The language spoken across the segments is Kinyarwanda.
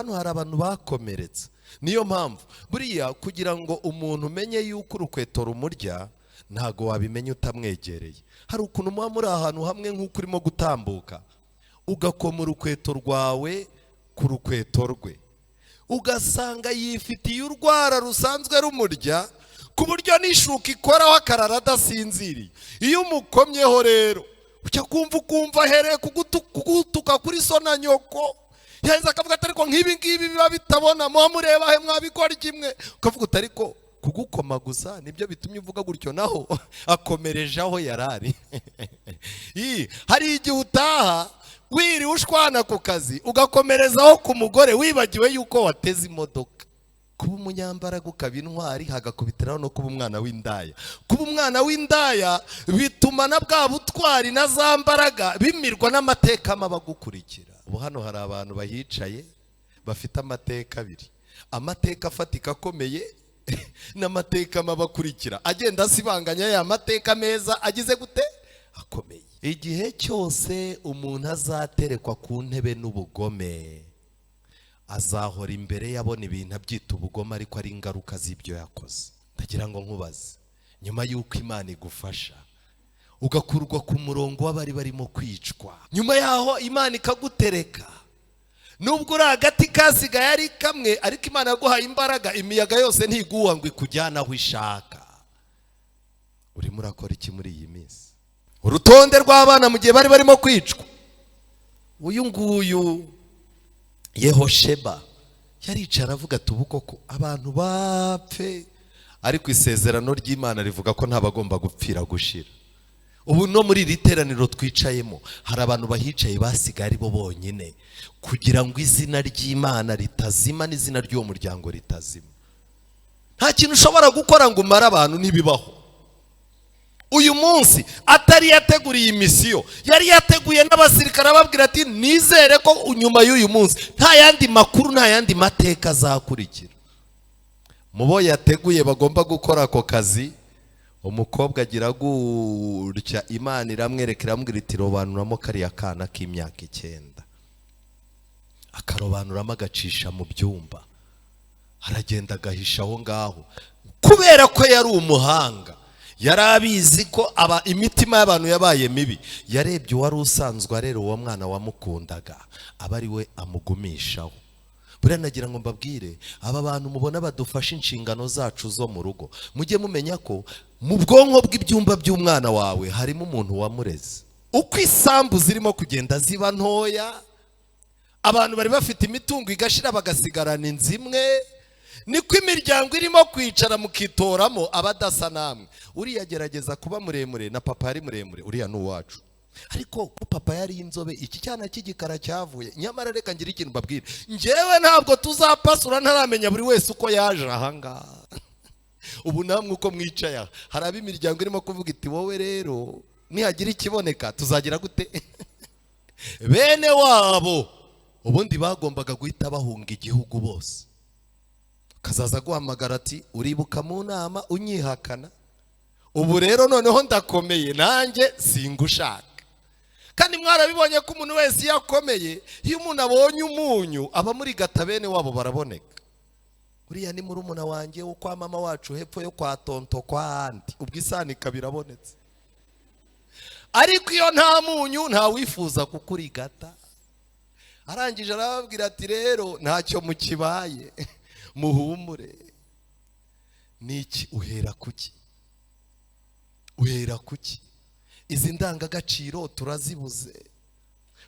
hano hari abantu bakomeretse. Niyo mpamvu buriya kugira ngo umuntu umenye yuko urukweto rumurya ntago wabimenya utamwegereye. Hari ukuntu muba muri ahantu hamwe nk'uko urimo gutambuka ugakoma urukweto rwawe ku rukweto rwe, ugasanga yifitiye urwara rusanzwe rumurya ku buryo n'ishuka ikoraho akarara adasinziriye. Iyo umukomyeho rero ucya kumva ahereye kugutuka kuri so na nyoko, yahise akavuga ati ariko nk'ibi ngibi biba bitabona muba mureba he mwabikora kimwe, ukavuga uti ariko kugukoma gusa nibyo bitumye uvuga gutyo, naho akomereje aho yarari. Hari igihe utaha wiriwe ushwana ku kazi ugakomerezaho ku mugore wibagiwe yuko wateze imodoka. Kuba umunyambaraga ukaba intwari hagakubitiraho no kuba umwana w'indaya. Kuba umwana w'indaya bituma na bwa butwari na za mbaraga bimirwa n'amateka mabagukurikira. Ubu hano hari abantu bahicaye bafite amateka abiri, amateka afatika akomeye n'amateka mabakurikira, agenda asibanganya ya mateka meza agize gute akomeye. Igihe cyose umuntu azaterekwa ku ntebe n'ubugome azahora imbere yabona ibintu abyita ubugome ariko ari ingaruka z'ibyo yakoze. Ndagira ngo nkubaze, nyuma y'uko Imana igufasha ugakurwa ku murongo w'abari barimo kwicwa, nyuma yaho Imana ikagutereka, nubwo uri agati kasigaye ari kamwe ariko Imana yaguhaye imbaraga, imiyaga yose ntiguha ngo ikujyana aho ishaka, urimo urakora iki muri iyi minsi? Urutonde rw'abana mu gihe bari barimo kwicwa, uyu nguyu Yehosheba yaricara avuga ati ubu koko abantu bapfe, ariko isezerano ry'Imana rivuga ko ntabagomba gupfira gushira. Ubu no muri iri teraniro twicayemo hari abantu bahicaye basigaye ari bo bonyine kugira ngo izina ry'Imana ritazima n'izina ry'uwo muryango ritazima. Nta kintu ushobora gukora ngo umare abantu, ntibibaho. Uyu munsi atari yateguriye imisiyo, yari yateguye n'abasirikare ababwira ati nizere ko nyuma y'uyu munsi nta yandi makuru nta yandi mateka azakurikira. Mubo yateguye bagomba gukora ako kazi, umukobwa agira gutya, Imana iramwereka iramubwira iti robanuramo kariya kana k'imyaka 9, akarobanuramo agacisha mu byumba, aragenda agahisha aho ngaho. Kubera ko yari umuhanga, yari abizi ko imitima y'abantu yabaye mibi, yarebye wari usanzwe arera uwo mwana wamukundaga aba ari we amugumishaho. Buriya nagira ngo mbabwire aba bantu mubona badufasha inshingano zacu zo mu rugo, mujye mumenya ko mu bwonko bw'ibyumba by'umwana wawe harimo umuntu wamureze. Uko isambu zirimo kugenda ziba ntoya, abantu bari bafite imitungo igashira bagasigarana inzu imwe, niko imiryango irimo kwicara mukitoramo abadasa namwe. Uriya gerageza kuba muremure na papa yari muremure, uriya ni uwacu, ariko ko papa yari inzobe iki cyana cy'igikara cyavuye. Nyamara reka ngira ikintu mbabwire, njyewe ntabwo tuzapasura ntaramenya buri wese uko yaje ahangaha. Ubu namwe uko mwicaye hari ab'imiryango irimo kuvuga iti wowe rero nihagira ikiboneka tuzagira gute? Bene wabo ubundi bagombaga guhita bahunga igihugu bose, kazaza guhamagara ati uribuka mu nama unyihakana, ubu rero noneho ndakomeye nanjye singushaka. Kandi mwarabibonye ko umuntu wese yakomeye, iyo umuntu abonye umunyu aba muri gata bene wabo baraboneka. Uriya ni murumuna wanjye wo kwa mama wacu hepfo yo kwa tonto kwa andi, ubwo isanika birabonetse. Ariko iyo nta munyu nta wifuza kukurigata. Arangije arababwira ati rero ntacyo mukibaye, muhumure. Niki uhera kuki? Uhera kuki? Izi ndangagaciro turazibuze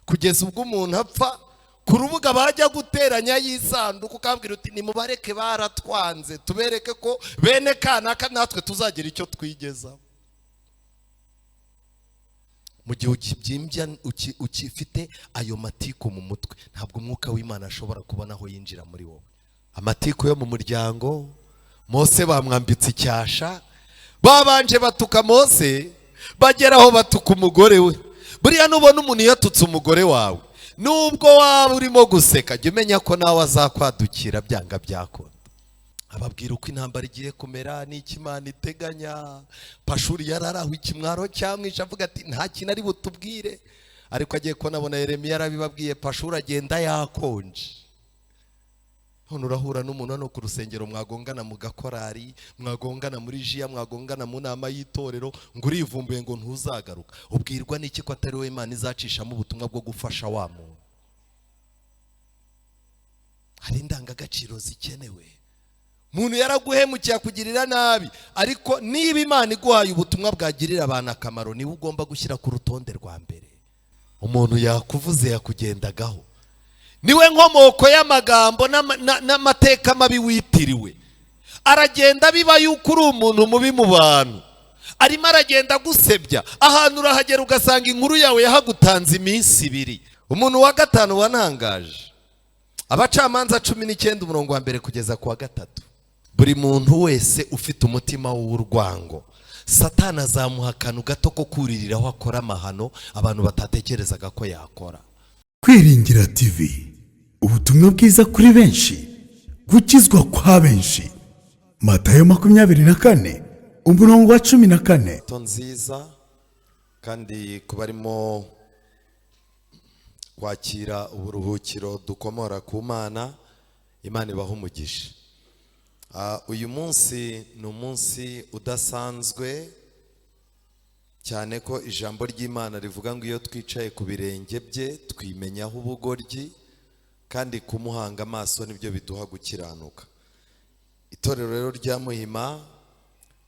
kugeza ubwo umuntu apfa ku rubuga bajya guteranya yisanduku ukabwira uti nimubareke baratwanze, tubereke ko bene kanaka natwe tuzagira icyo twigezaho. Mu gihe ukibyimbya ukifite ayo matiku mu mutwe, ntabwo umwuka w'Imana ashobora kubona aho yinjira muri wowe. Amatiku yo mu muryango, Mose bamwambitse icyasha, babanje batuka Mose, bageraho batuka umugore we. Buriya nubona umuntu yatutse umugore wawe, nubwo waba urimo guseka, jya umenya ko nawe azakwadukira byanga byakunda. Ababwira uko intambara igiye kumera n'iki Imana iteganya. Pashuri yararaho ikimwaro cyamwisha avuga ati nta kintu ari butubwire, ariko agiye ko nabona Yeremiya yarabibabwiye, Pashuri agenda yakonje. Hano urahura n'umuntu hano ku rusengero, mwagongana mu gakorari, mwagongana muri jiya, mwagongana mu nama y'itorero, ngo urivumbuye ngo ntuzagaruka. Ubwirwa n'iki ko atari we Imana izacishamo ubutumwa bwo gufasha wa muntu? Hari indangagaciro zikenewe. Muntu yaraguhemukiye kugirira nabi, ariko niba Imana iguhaye ubutumwa bwagirira abantu akamaro, niwe ugomba gushyira ku rutonde rwa mbere. Umuntu yakuvuze yakugendagaho, niwe nkomoko y'amagambo n'amateka mabi witiriwe. Aragenda biba yuko uri umuntu mubi mu bantu, arimo aragenda gusebya, ahantu urahagera ugasanga inkuru yawe yahagutanze iminsi 2. Umuntu wa 5 wanangaje, Abacamanza 19 umurongo wa 1 kugeza ku wa 3. Buri muntu wese ufite umutima w'urwango, Satani azamuha akantu gato ko kuririraho akora amahano abantu batatekerezaga ko yakora. Kwiringira TV, ubutumwa bwiza kuri benshi, gukizwa kwa benshi. Matayo 24 umurongo wa 14. To nziza kandi kubarimo kwakira uburuhukiro dukomora ku Mana, Imana ibaha umugisha. Uyu munsi ni umunsi udasanzwe cyane ko ijambo ry'Imana rivuga ngo iyo twicaye ku birenge bye twimenyaho ubugoryi, kandi kumuhanga amaso nibyo biduha gukiranuka. Itorero rero rya Muhima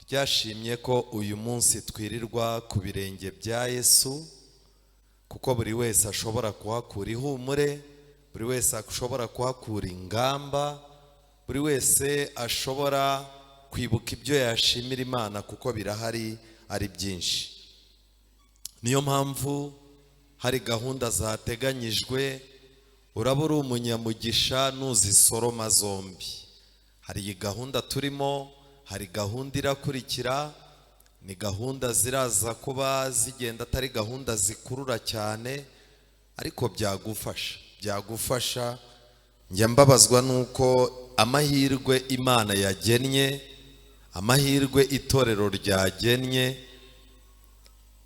ryashimye ko uyu munsi twirirwa ku birenge bya Yesu, kuko buri wese ashobora kuhakura ihumure, buri wese ashobora kuhakura ingamba, buri wese ashobora kwibuka ibyo yashimira Imana, kuko birahari ari byinshi. Niyo mpamvu hari gahunda zateganyijwe, urabura umunyamugisha nuzisoroma zombi. Hari iyi gahunda turimo, hari gahunda irakurikira, ni gahunda ziraza kuba zigenda atari gahunda zikurura cyane, ariko byagufasha. Njya mbabazwa nuko amahirwe Imana yagennye, amahirwe itorero ryagennye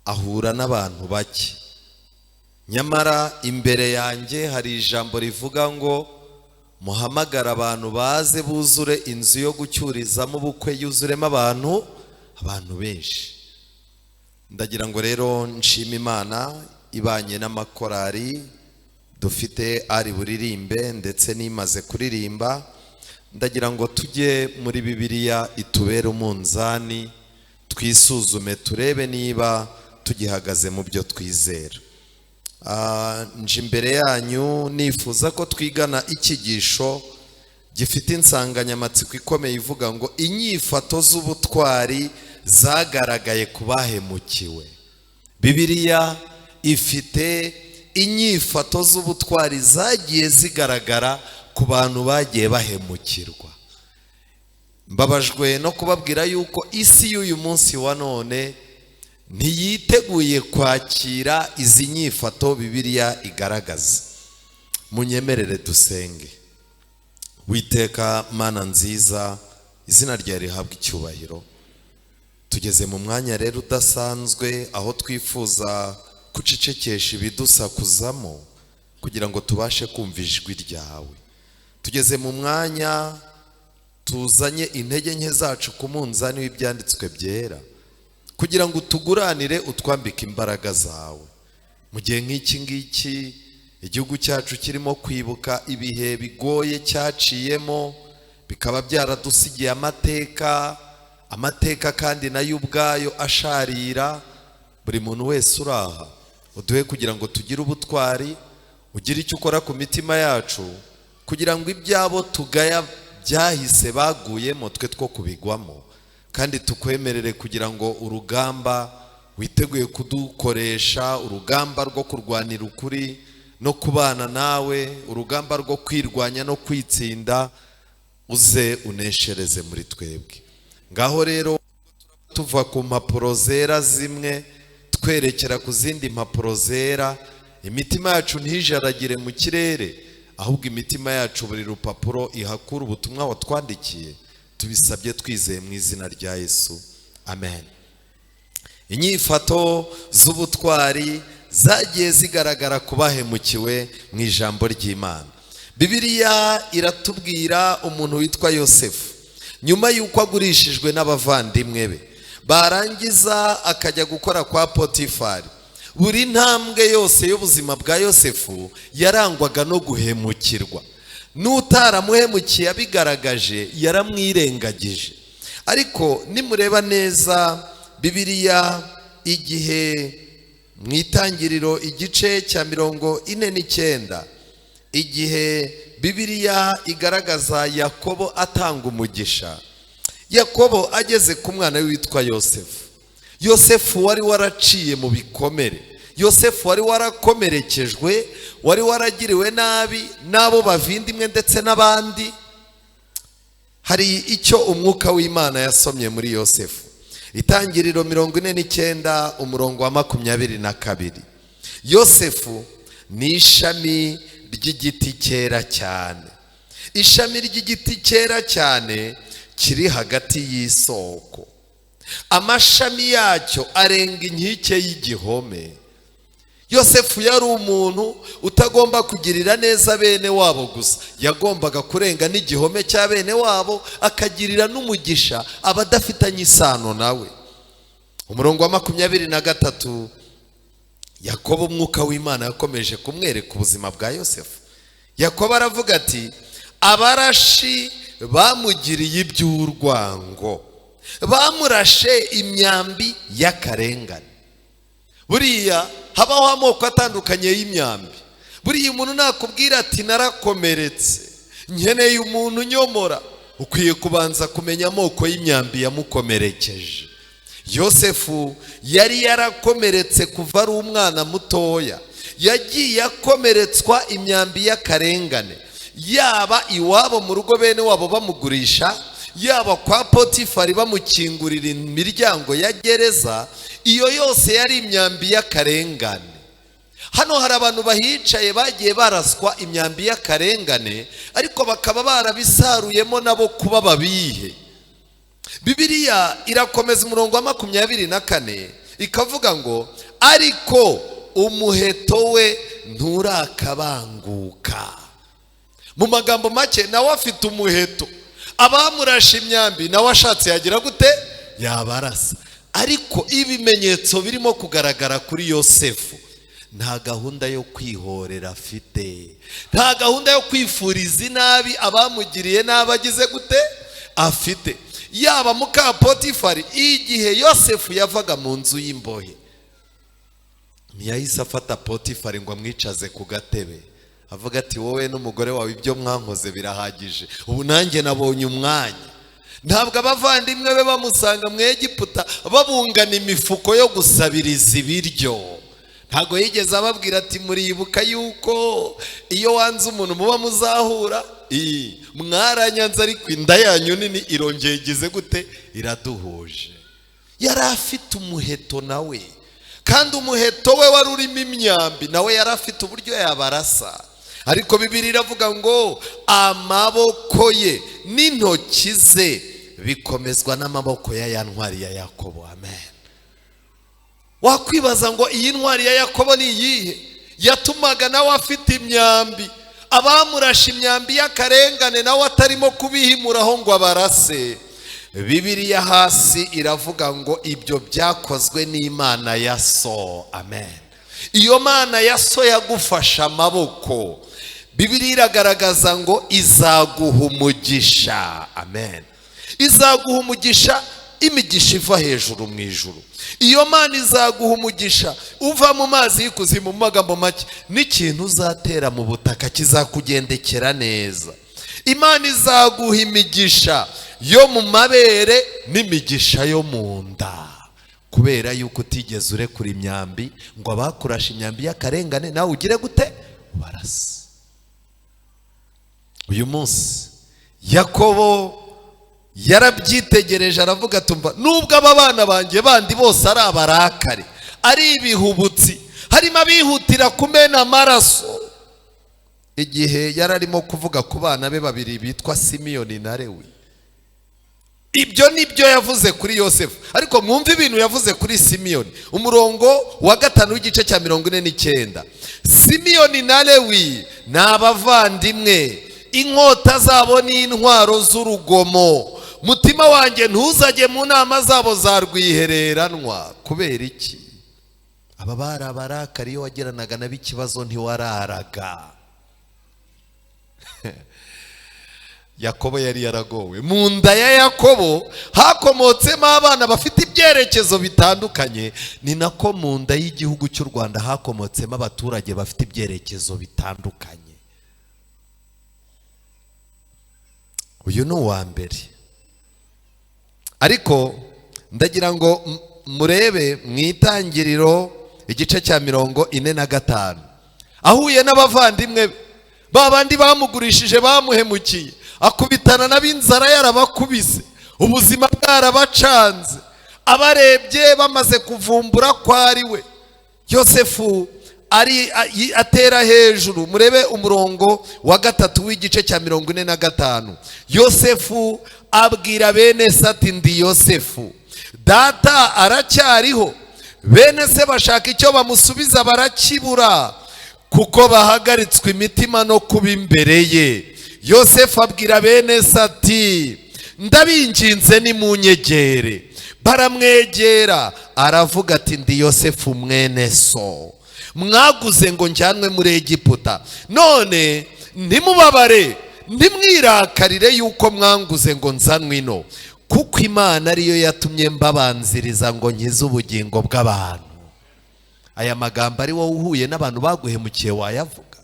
ahura n'abantu bake. Nyamara imbere yanjye hari ijambo rivuga ngo muhamagara abantu baze buzure inzu yo gucyurizamo ubukwe, yuzuremo abantu benshi. Ndagira ngo rero nshima Imana ibanye n'amakorari dufite ari buririmbe ndetse n'imaze kuririmba. Ndagira ngo tujye muri Bibiliya itubere umunzani, twisuzume turebe niba tugihagaze mu byo twizera. Nje imbere yanyu nifuza ko twigana ikigisho gifite insanganyamatsiko ikomeye ivuga ngo inyifato z'ubutwari zagaragaye ku bahemukiwe. Bibiliya ifite inyifato z'ubutwari zagiye zigaragara ku bantu bagiye bahemukirwa. Mbabajwe no kubabwira yuko isi y'uyu munsi wa none ntiyiteguye kwakira izi nyifato Bibiliya igaragaza. Munyemerere dusenge. Witeka Mana nziza, izina ryawe rihabwa icyubahiro. Tugeze mu mwanya rero udasanzwe aho twifuza kucecekesha ibidusakuzamo kugira ngo tubashe kumva ijwi ryawe. Tugeze mu mwanya tuzanye intege nke zacu ku munzani w'ibyanditswe byera, kugira ngo tuguranire utwambike imbaraga zawe. Mu gihe nk'iki ngiki igihugu cyacu kirimo kwibuka ibihe bigoye cyaciyemo, bikaba byaradusigiye amateka kandi nayo ubwayo asharira. Buri muntu wese uraha uduhe kugira ngo tugire ubutwari, ugire icyo ukora ku mitima yacu, kugira ngo ibyabo tugaya byahise baguyemo twe two kubigwamo, kandi tukwemerere kugira ngo urugamba witeguye kudukoresha, urugamba rwo kurwanira ukuri no kubana nawe, urugamba rwo kwirwanya no kwitsinda, uze uneshereze muri twebwe. Ngaho rero tuva ku mpapuro zera zimwe twerekera ku zindi mpapuro zera, imitima yacu ntijaragire mu kirere, ahubwo imitima yacu buri rupapuro ihakura ubutumwa watwandikiye. Tubisabye twizeye mu izina rya Yesu, amen. Inyifato z'ubutwari zagiye zigaragara ku bahemukiwe mu ijambo ry'Imana. Bibiliya iratubwira umuntu witwa Yosefu, nyuma y'uko agurishijwe n'abavandimwe be, barangiza akajya gukora kwa Potifari. Buri ntambwe yose y'ubuzima bwa Yosefu yarangwaga no guhemukirwa. N'utaramuhemukiye abigaragaje yaramwirengagije. Ariko nimureba neza Bibiliya, igihe mu Itangiriro igice cya 49, igihe Bibiliya igaragaza Yakobo atanga umugisha, Yakobo ageze ku mwana witwa Yosefu. Yosefu wari waraciye mu bikomere, Yosefu wari warakomerekejwe, wari waragiriwe nabi n'abo bavindimwe ndetse n'abandi. Hari icyo umwuka w'Imana yasomye muri Yosefu. Itangiriro 49 umurongo wa 22. Yosefu ni ishami ry'igiti cyera cyane. Ishami ry'igiti cyera cyane kiri hagati y'isoko. Amashami yacyo arenga inkike y'igihome. Yosefu yari umuntu utagomba kugirira neza bene wabo gusa, yagombaga kurenga n'igihome cya bene wabo akagirira n'umugisha abadafitanye isano nawe. Umurongo wa 23, Yakobo umwuka w'Imana yakomeje kumwereka ubuzima bwa Yosefu. Yakobo aravuga ati, abarashi bamugiriye iby'urwango, bamurashe imyambi y'akarengane. Buriya habaho amoko atandukanye y'imyambi. Buriya umuntu nakubwira ati narakomeretse, nkeneye umuntu nyomora, ukwiye kubanza kumenya amoko y'imyambi yamukomerekeje. Yosefu yari yarakomeretse kuva ari umwana mutoya. Yagiye akomeretswa imyambi y'akarengane, yaba iwabo mu rugo bene wabo bamugurisha, yaba kwa Potifari bamukingurira imiryango ya gereza. Iyo yose yari imyambi y'akarengane. Hano hari abantu bahicaye bagiye baraswa imyambi y'akarengane, ariko bakaba barabisaruyemo nabo kuba babihe. Bibiliya irakomeza umurongo wa 24 ikavuga ngo, ariko umuheto we nturakabanguka. Mu magambo make, nawe afite umuheto. Abamurashe imyambi nawe ashatse yagira gute? Yabarasa. Ariko ibimenyetso birimo kugaragara kuri Yosefu, nta gahunda yo kwihorera afite, nta gahunda yo kwifuriza inabi abamugiriye n'abagize gute afite. Yaba muka Potifari, igihe Yosefu yavaga mu nzu y'imbohe, ntiyahise afata Potifari ngo amwicaze ku gatebe avuga ati, wowe n'umugore wawe ibyo mwankoze birahagije, ubu nanjye nabonye umwanya. Ntabwo abavandimwe be bamusanga mu Egiputa babungana imifuko yo gusabiriza ibiryo. Ntabwo yigeze ababwira ati, muribuka yuko iyo wanze umuntu muba muzahura? Mwaranyanze ariko inda yanyu nini irongeye igize gute? Iraduhuje. Yari afite umuheto nawe, kandi umuheto we wari urimo imyambi, nawe yari afite uburyo yabarasa. Ariko Bibiliya iravuga ngo amaboko ye n'intoki ze bikomezwa n'amaboko ya ntwari ya Yakobo. Amen. Wakwibaza ngo iyi ntwari ya Yakobo ni iyihe yatumaga nawe afite imyambi, abamurashe imyambi y'akarengane nawe atarimo kubihimuraho ngo abarase? Bibiliya hasi iravuga ngo ibyo byakozwe n'Imana ya so. Amen. Iyo Mana ya so yagufasha amaboko, Bibiliya iragaragaza ngo izaguha umugisha. Amen. Izaguha umugisha, imigisha iva hejuru mu ijuru. Iyo Mana izaguha umugisha uva mu mazi y'ikuzimu. Mu magambo make, n'ikintu uzatera mu butaka kizakugendekera neza. Imana izaguha imigisha yo mu mabere n'imigisha yo mu nda, kubera yuko utigeze urekura imyambi ngo abakurashe imyambi y'akarengane nawe ugire gute? Ubarase. Uyu munsi Yakobo yarabyitegereje aravuga ati, nubwo aba bana banjye bandi bose ari abarakare, ari ibihubutsi, harimo abihutira kumena amaraso. Igihe yararimo kuvuga ku bana be babiri bitwa Simiyoni na Lewi, ibyo nibyo yavuze kuri Yosefu. Ariko mwumve ibintu yavuze kuri Simiyoni, umurongo wa 5 w'igice cya 49. Simiyoni na Lewi ni abavandimwe, inkota zabo ni intwaro z'urugomo, mutima wanjye ntuzajye mu nama zabo za rwihereranwa. Kubera iki? Aba bari abarakari, iyo wagiranaga nabo ikibazo ntiwararaga. Yakobo yari yaragowe. Mu nda ya Yakobo hakomotsemo abana bafite ibyerekezo bitandukanye, ni nako mu nda y'igihugu cy'u Rwanda hakomotsemo abaturage bafite ibyerekezo bitandukanye. Uyu ni uwa mbere. Ariko ndagira ngo murebe mu Itangiriro igice cya 45, ahuye n'abavandimwe babandi bamugurishije, bamuhemukiye, akubitana n'ab'inzara yarabakubise, ubuzima bwarabacanze. Abarebye bamaze kuvumbura ko ari we, Yosefu atera hejuru. Murebe umurongo wa 3 w'igice cya 45. Yosefu abwira bene se ati, ndi Yosefu, data aracyariho? Bene se bashaka icyo bamusubiza barakibura, kuko bahagaritswe imitima no kuba imbere ye. Yosefu abwira bene se ati, ndabinginze nimunyegere. Baramwegera, aravuga ati, ndi Yosefu mwene so, mwaguze ngo njyanwe muri Egiputa. None ntimubabare, ntimwirakarire yuko mwanguze ngo nzanwe ino, kuko Imana ariyo yatumye mbabanziriza ngo nkize ubugingo bw'abantu. Aya magambo ari wowe uhuye n'abantu baguhemukiye wayavuga?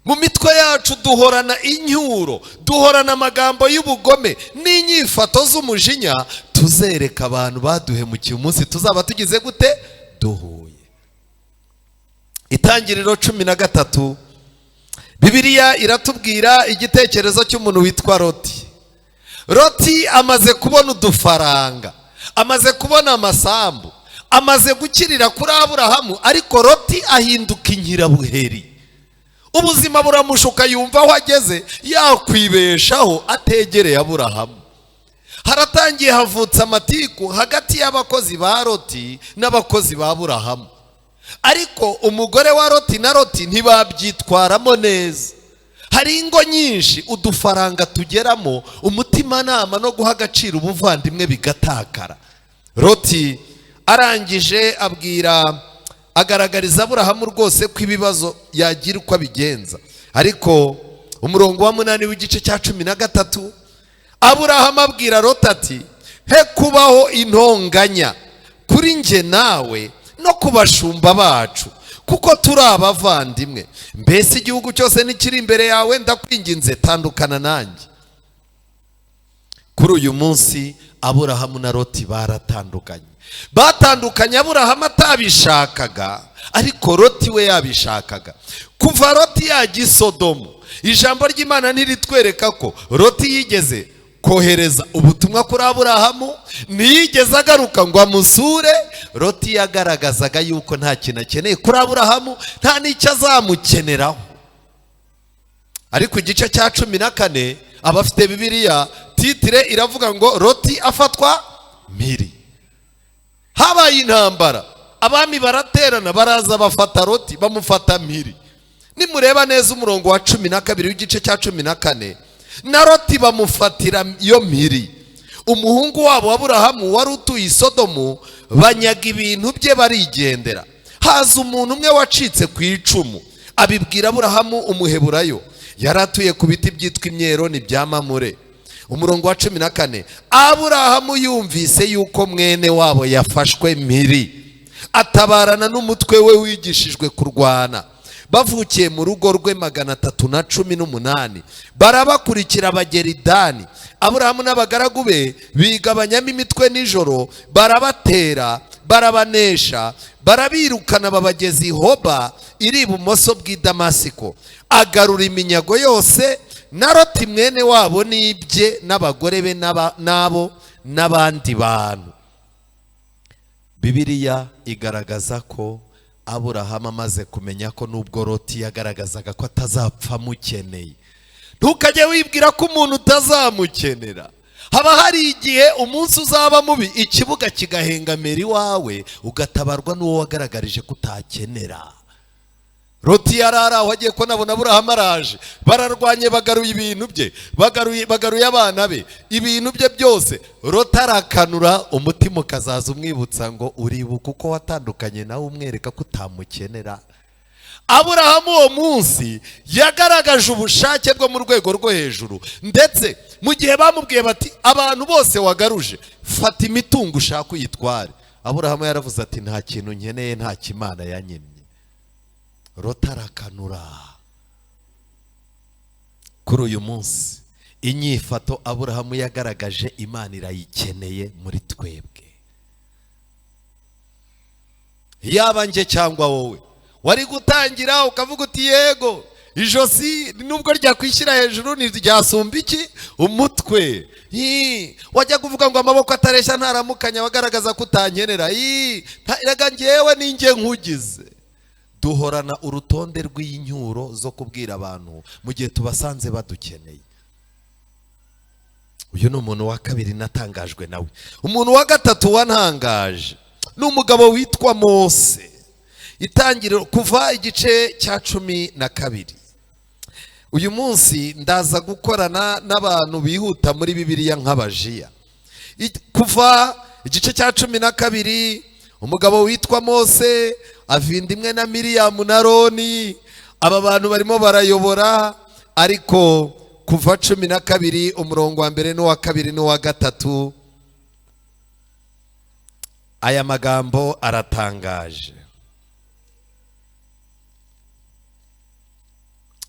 Mu mitwe yacu duhorana incyuro, duhorana amagambo y'ubugome n'inyifato z'umujinya. Tuzereka abantu baduhemukiye umunsi tuzaba tugize gute? Duhuye. Itangiriro 13, Bibiliya iratubwira igitekerezo cy'umuntu witwa Loti. Loti amaze kubona udufaranga, amaze kubona amasambu, amaze gukirira kuri Aburahamu, ariko Loti ahinduka inkirabuheri. Ubuzima buramushuka, yumva aho ageze yakwibeshaho ategereye Aburahamu. Haratangiye havutse amatiku hagati y'abakozi ba Loti n'abakozi ba Aburahamu. Ariko umugore wa Loti na Loti ntibabyitwaramo neza. Hari ingo nyinshi udufaranga tugeramo, umutimanama no guha agaciro ubuvandimwe bigatakara. Loti arangije agaragariza Aburahamu rwose ko ibibazo yagira uko abigenza. Ariko umurongo wa 8 w'igice cya 13, Aburahamu abwira Loti ati, he kubaho intonganya kuri nge nawe no kubashumba bacu, kuko turi abavandimwe. Mbese igihugu cyose nikiri imbere yawe, ndakwinginze tandukana nanjye. Kuri uyu munsi Aburahamu na Loti baratandukanye. Batandukanye Aburahamu atabishakaga, ariko Loti we yabishakaga. Kuva Loti yajya i Sodomu, ijambo ry'Imana ntiritwereka ko Loti yigeze kohereza ubutumwa kuri Aburahamu, ntiyigeze agaruka ngo amusure. Loti yagaragazaga yuko nta kintu akeneye kuri Aburahamu, nta n'icyo azamukeneraho. Ariko igice cya 14, abafite Bibiliya, titire iravuga ngo Loti afatwa mpiri. Habaye intambara, abami baraterana, baraza bafata Loti, bamufata mpiri. Nimureba neza umurongo wa 12 w'igice cya 14, na Loti bamufatira yo mpiri. Umuhungu wabo Aburahamu wari utuye i Sodomu, banyaga ibintu bye barigendera. Haza umuntu umwe wacitse ku icumu, abibwira Aburahamu umuheburayo, yaratuye ku biti byitwa imyero n'ibya Mamure. Umurongo wa 14, Aburahamu yumvise yuko mwene wabo yafashwe mpiri, atabarana n'umutwe we wigishijwe kurwana. Bavukiye mu rugo rwe 318, barabakurikira bagera i Dani. Aburahamu n'abagaragu be bigabanyamo imitwe nijoro, barabatera, barabanesha, barabirukana babageza i Hoba iri ibumoso bw'i Damasiko. Agarura iminyago yose, na Loti mwene wabo n'ibye, n'abagore be nabo n'abandi bantu. Bibiliya igaragaza ko Aburahamu amaze kumenya ko nubwo Loti yagaragazaga ko atazapfa mukeneye, ntukajye wibwira ko umuntu utazamukenera. Haba hari igihe umunsi uzaba mubi ikibuga kigahengamira iwawe ugatabarwa n'uwo wagaragarije ko utakenera. Loti yarara aho agiye ko nabona Aburahamu araje, bararwanye bagaruye ibintu bye, bagaruye abana be, ibintu bye byose. Loti arakanura, umutima ukazaza umwibutsa ngo uribuka uko watandukanye nawe umwereka ko utamukenera. Aburahamu uwo munsi yagaragaje ubushake bwo mu rwego rwo hejuru, ndetse mu gihe bamubwiye bati abantu bose wagaruje fata imitungo ushaka uyitware, Aburahamu yaravuze ati nta kintu nkeneye, nta kimana yanyimye. Loti arakanura. Kuri uyu munsi inyifato Aburahamu yagaragaje Imana irayikeneye muri twebwe. Yaba nje cyangwa wowe wari gutangira ukavuga uti yego ijosi nubwo ryakwishyira hejuru ntiryasumba iki umutwe, wajya kuvuga ngo amaboko atareshya ntaramukanya wagaragaza ko utankenera, rega njyewe ninjye nkugize. Duhorana urutonde rw'inyuro zo kubwira abantu mu gihe tubasanze badukeneye. Uyu ni umuntu wa kabiri natangajwe nawe. Umuntu wa gatatu wantangaje ni umugabo witwa Mose. Itangiriro kuva igice cya 12. Uyu munsi ndaza gukorana n'abantu bihuta muri Bibiliya nk'abajiya. Kuva igice cya 12, umugabo witwa Mose avinda imwe na Miriyamu na Aroni. Aba bantu barimo barayobora, ariko kuva 12 umurongo wa mbere n'uwa kabiri n'uwa gatatu, aya magambo aratangaje.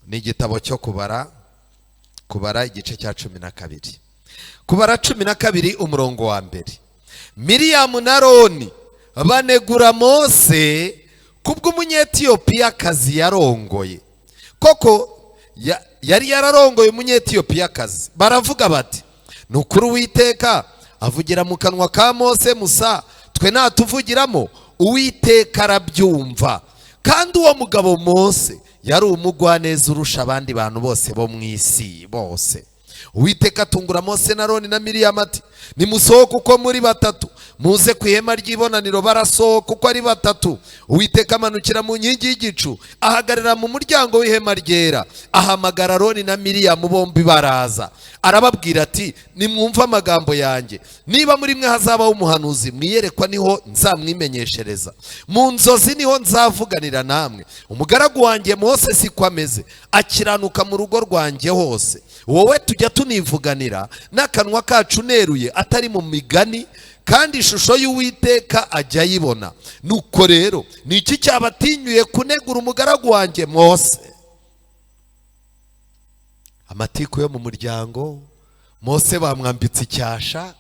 Ni igitabo cyo kubara igice cya 12. Kubara 12 umurongo wa mbere. Miriyamu na Aroni banegura Mose kubw'umunyetiyopiyakazi yarongoye. Koko yari yararongoye umunyetiyopiyakazi. Baravuga bati nukuri Uwiteka avugira mu kanwa ka Mose Musa, twe natuvugiramo Uwiteka arabyumva. Kandi uwo mugabo Mose yari umugwaneza urusha abandi bantu bose bo mu isi bose. Uwiteka atungura Mose na Aroni na Miriyamu ati nimusohoke uko muri batatu muze ku ihema ry'ibonaniro. Barasohoka uko ari batatu. Uwiteka amanukira mu nkingi y'igicu ahagarara mu muryango w'ihema ryera, ahamagara Aroni na Miriyamu, bombi baraza. Arababwira ati nimwumva amagambo yanjye, niba muri mwe hazabaho umuhanuzi mwiyerekwa niho nzamwimenyeshereza, mu nzozi niho nzavuganira namwe. Umugaragu wanjye Mose siko ameze, akiranuka mu rugo rwanjye hose. Wowe tujya tunivuganira n'akanwa kacu neruye atari mu migani, kandi ishusho y'Uwiteka ajya ayibona. Nuko rero ni iki cyabatinyuye kunegura umugaragu wanjye Mose? Amatiku yo mu muryango. Mose bamwambitse icyasha,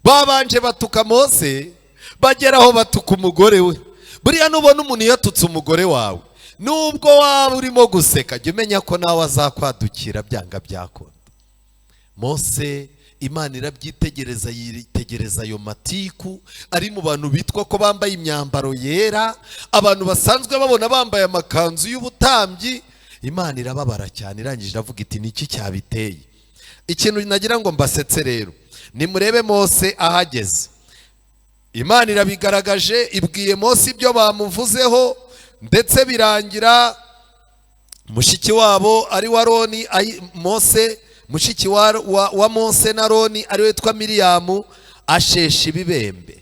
babanje batuka Mose, bageraho batuka umugore we. Buriya nubona umuntu yatutse umugore wawe, nubwo waba urimo guseka, jya umenya ko nawe azakwadukira byanga byakunda. Mose Imana irabyitegereza, yitegereza ayo matiku ari mu bantu bitwa ko bambaye imyambaro yera, abantu basanzwe babona bambaye amakanzu y'ubutambyi. Imana irababara cyane, irangije iravuga iti niki cyabiteye. Ikintu nagira ngo mbasetse rero, nimurebe Mose ahageze. Imana irabigaragaje, ibwiye Mose ibyo bamuvuzeho, ndetse birangira mushiki wabo ari wa Aroni, Mose mushiki wa Mose na Aroni ari witwa Miriyamu ashesha ibibembe.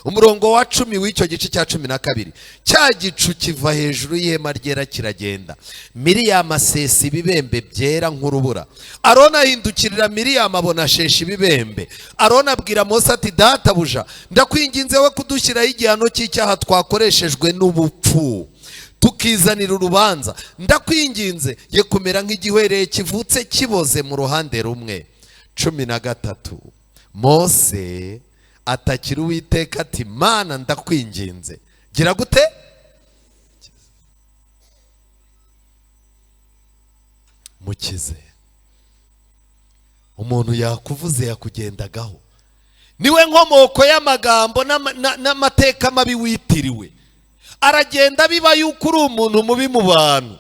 Umurongo wa 10 w'icyo gice cya 12, cya gicu kiva hejuru y'ihema ryera kiragenda. Miriyamu asesa ibibembe byera nk'urubura. Aroni ahindukirira Miriyamu abona ashesha ibibembe. Aroni abwira Mose ati databuja, ndakwinginze we kudushyiraho igihano cy'icyaha twakoreshejwe n'ubupfu tukizanira urubanza. Ndakwinginze ye kumera nk'igihwereye kivutse kiboze mu ruhande rumwe. 13 Mose atakira Uwiteka ati Mana ndakwinginze gira gute? Mukize. Umuntu yakuvuze yakugendagaho, niwe nkomoko y'amagambo n'amateka mabi witiriwe. Aragenda biba yuko uri umuntu mubi mu bantu,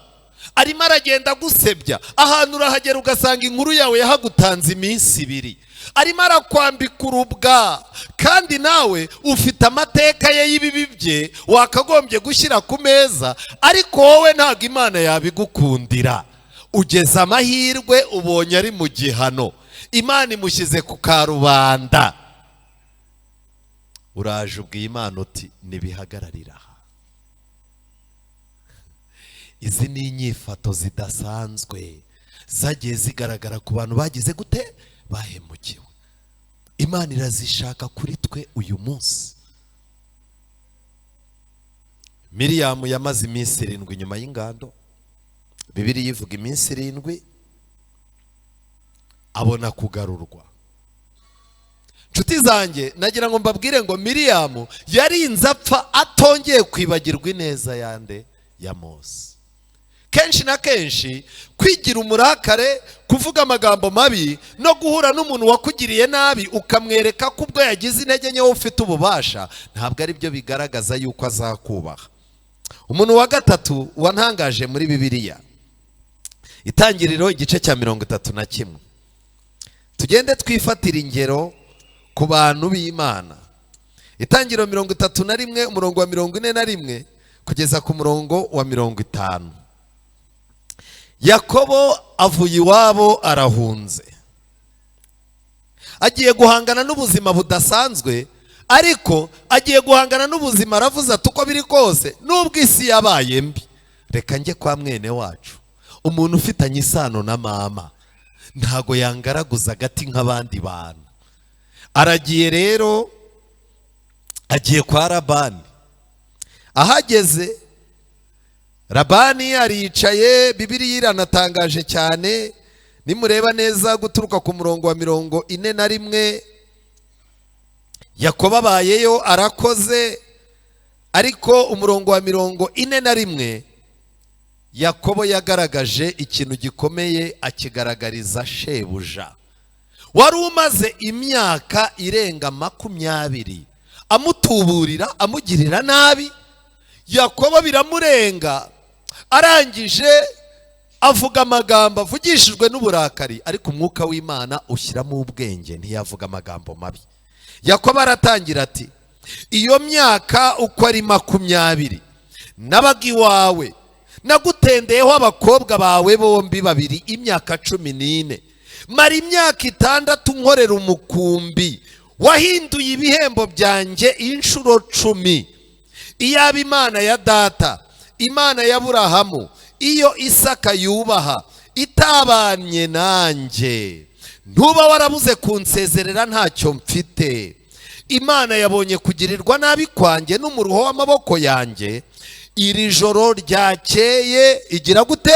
arimo aragenda agusebya, ahantu urahagera ugasanga inkuru yawe yahagutanze iminsi 2, arimo arakwambika urubwa, kandi nawe ufite amateka ye y'ibibi bye wakagombye gushyira ku meza, ariko wowe ntabwo Imana yabigukundira. Ugeze amahirwe ubonye ari mu gihano, Imana imushyize ku karubanda, uraje ubwiye Imana uti nibihagararira aha. Izi ni inyifato zidasanzwe zagiye zigaragara ku bantu bagize gute, bahemukiwe. Imana irazishaka kuri twe uyu munsi. Miriyamu yamaze iminsi 7 nyuma y'ingando, Bibiliya ivuga iminsi 7 abona kugarurwa. Nshuti zanjye, nagira ngo mbabwire ngo Miriyamu yarinze apfa atongeye kwibagirwa ineza yande ya Mose. Kenshi na kenshi kwigira umurakare, kuvuga amagambo mabi no guhura n'umuntu wakugiriye nabi ukamwereka ko ubwo yagize intege nke ufite ububasha, ntabwo ari byo bigaragaza yuko azakubaha. Umuntu wa gatatu wantangaje muri Bibiliya, Itangiriro igice cya 31. Tugende twifatira ingero ku bantu b'Imana. Itangiriro 31 umurongo wa 41 kugeza ku murongo wa 50. Yakobo avuye iwabo arahunze, agiye guhangana n'ubuzima budasanzwe, ariko agiye guhangana n'ubuzima aravuze ati uko biri kose nubwo isi yabaye mbi, reka njye kwa mwene wacu, umuntu ufitanye isano na mama, ntago yangaraguza agati nk'abandi bantu. Aragiye rero, agiye kwa Labani. Ahageze Labani aricaye, Bibiliya iranatangaje cyane, nimureba neza guturuka ku murongo wa 41, Yakobo abayeyo arakoze, ariko umurongo wa 41 Yakobo yagaragaje ikintu gikomeye, akigaragariza shebuja wari umaze imyaka irenga 20 amutuburira, amugirira nabi. Yakobo biramurenga, arangije avuga amagambo avugishijwe n'uburakari, ariko umwuka w'Imana ushyiramo ubwenge, ntiyavuga amagambo mabi. Yakobo aratangira ati, iyo myaka uko ari 20 nabaga iwawe, nagutendeyeho abakobwa bawe bombi babiri imyaka 14, mara imyaka 6 nkorera umukumbi, wahinduye ibihembo byanjye inshuro 10. Iyaba Imana ya data, Imana ya Aburahamu, iyo Isaka yubaha, itabanye nanjye, ntuba warabuze kunsezerera ntacyo mfite. Imana yabonye kugirirwa nabi kwanjye n'umuruho w'amaboko yanjye, iri joro ryakeye igira gute,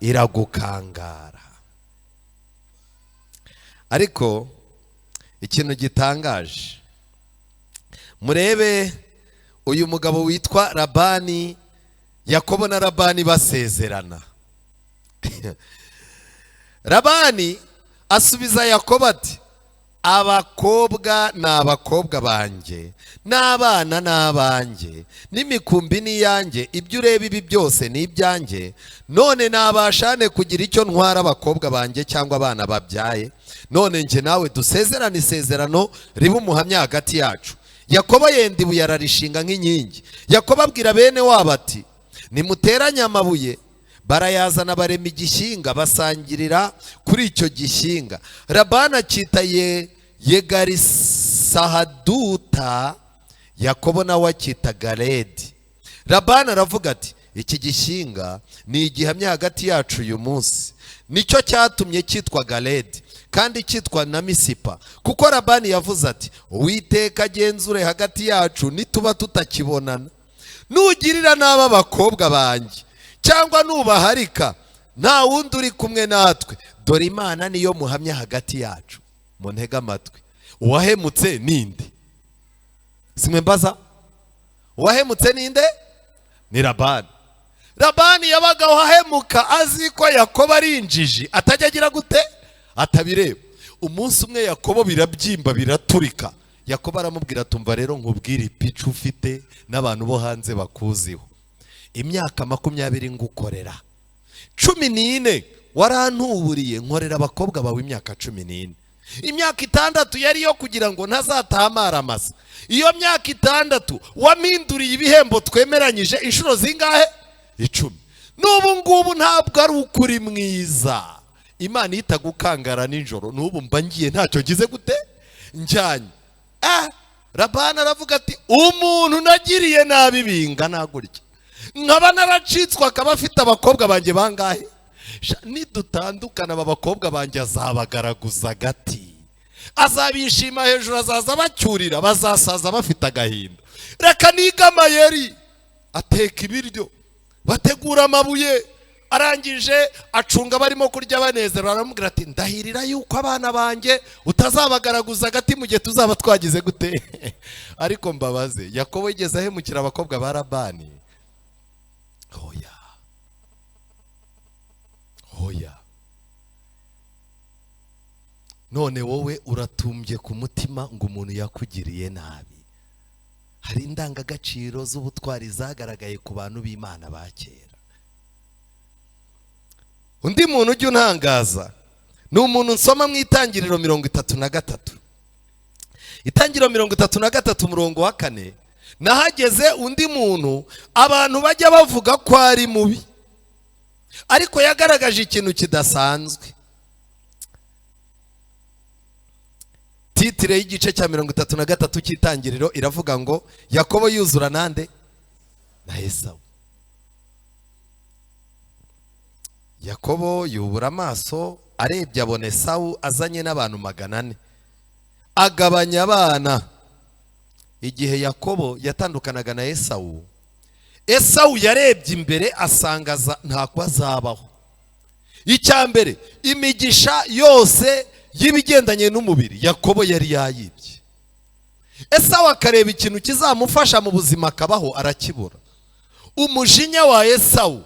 iragukangara. Ariko ikintu gitangaje, murebe uyu mugabo witwa Labani, Yakobo na Labani basezerana. Labani asubiza Yakobo ati, abakobwa ni abakobwa banjye, n'abana n'abanjye, n'imikumbi ni yanjye, ibyo ureba ibi byose ni ibyanjye, none nabashane kugira icyo ntwara abakobwa banjye cyangwa abana babyaye? None nje nawe dusezerane isezerano riba umuhamya hagati yacu. Yakobo yenda ibuye ararishinga nk'inkingi. Yakobo abwira bene wabo ati, nimuteranye amabuye. Barayazana barema igishinga, basangirira kuri icyo gishinga. Labani akita Yegarisahaduta, Yakobo nawe akita Galedi. Labani aravuga ati, iki gishinga ni igihamya hagati yacu uyu munsi, nicyo cyatumye cyitwa Galedi kandi cyitwa na Misipa, kuko Labani yavuze ati, Uwiteka agenzure hagati yacu nituba tutakibonana, nugirira nabi abakobwa banjye cyangwa nubaharika, nta wundi uri kumwe natwe, dore Imana niyo muhamya hagati yacu. Muntega amatwi, uwahemutse ninde? Simwe mbaza, uwahemutse ninde? Ni Labani. Labani yabaga wahemuka azi ko Yakobo ari injiji, atajya agira gute, atabireba. Umunsi umwe Yakobo birabyimba biraturika. Yakobo aramubwira, tumva rero nkubwire ipicu ufite n'abantu bo hanze bakuziho, imyaka 20 ngukorera, 14 warantuburiye nkorera abakobwa bawe imyaka 14. Imyaka 6 yari yo kugira ngo ntazatahamara amasa. Iyo myaka 6 waminduriye ibihembo twemeranyije inshuro zingahe? 10. N'ubu ngubu ntabwo ari ukuri mwiza. Imana itagukangara nijoro n'ubu mba ngiye ntacyo gize gute njyanye. Labani aravuga ati umuntu nagiriye nabi bingana gutya nkaba naracitswe akaba afite abakobwa banjye bangahe? Nidutandukana aba bakobwa banjye azabagaraguza gati, azabishima hejuru, azaza bacyurira, bazasaza bafite agahinda. Reka niga amayeri, ateka ibiryo, bategura amabuye, arangije acunga barimo kurya banezerwa, aramubwira ati ndahirira yuko abana banjye utazabagaraguza gati mu gihe tuzaba twagize gute. Ariko mbabaze, Yakobo yigeze ahemukira abakobwa ba Labani? Oya. None wowe uratumbye ku mutima ngo umuntu yakugiriye nabi. Hari indangagaciro z'ubutwari zagaragaye ku bantu b'Imana ba kera. Undi muntu ujya untangaza ni umuntu nsoma mu Itangiriro 33. Itangiriro 33 umurongo wa 4, nahageze undi muntu abantu bajya bavuga ko ari mubi, ariko yagaragaje ikintu kidasanzwe. Titire y'igice cya 33 cy'Itangiriro iravuga ngo Yakobo yuzura nande? Na Esawu. Yakobo yubura amaso, arebye abona Esawu azanye n'abantu 400, agabanya abana. Igihe Yakobo yatandukanaga na Esawu, Esawu yarebye imbere asanga ntako azabaho. Icyambere, imigisha yose y'ibigendanye n'umubiri Yakobo yari yayibye. Esawu akareba ikintu kizamufasha mu buzima akabaho, arakibura. Umujinya wa Esawu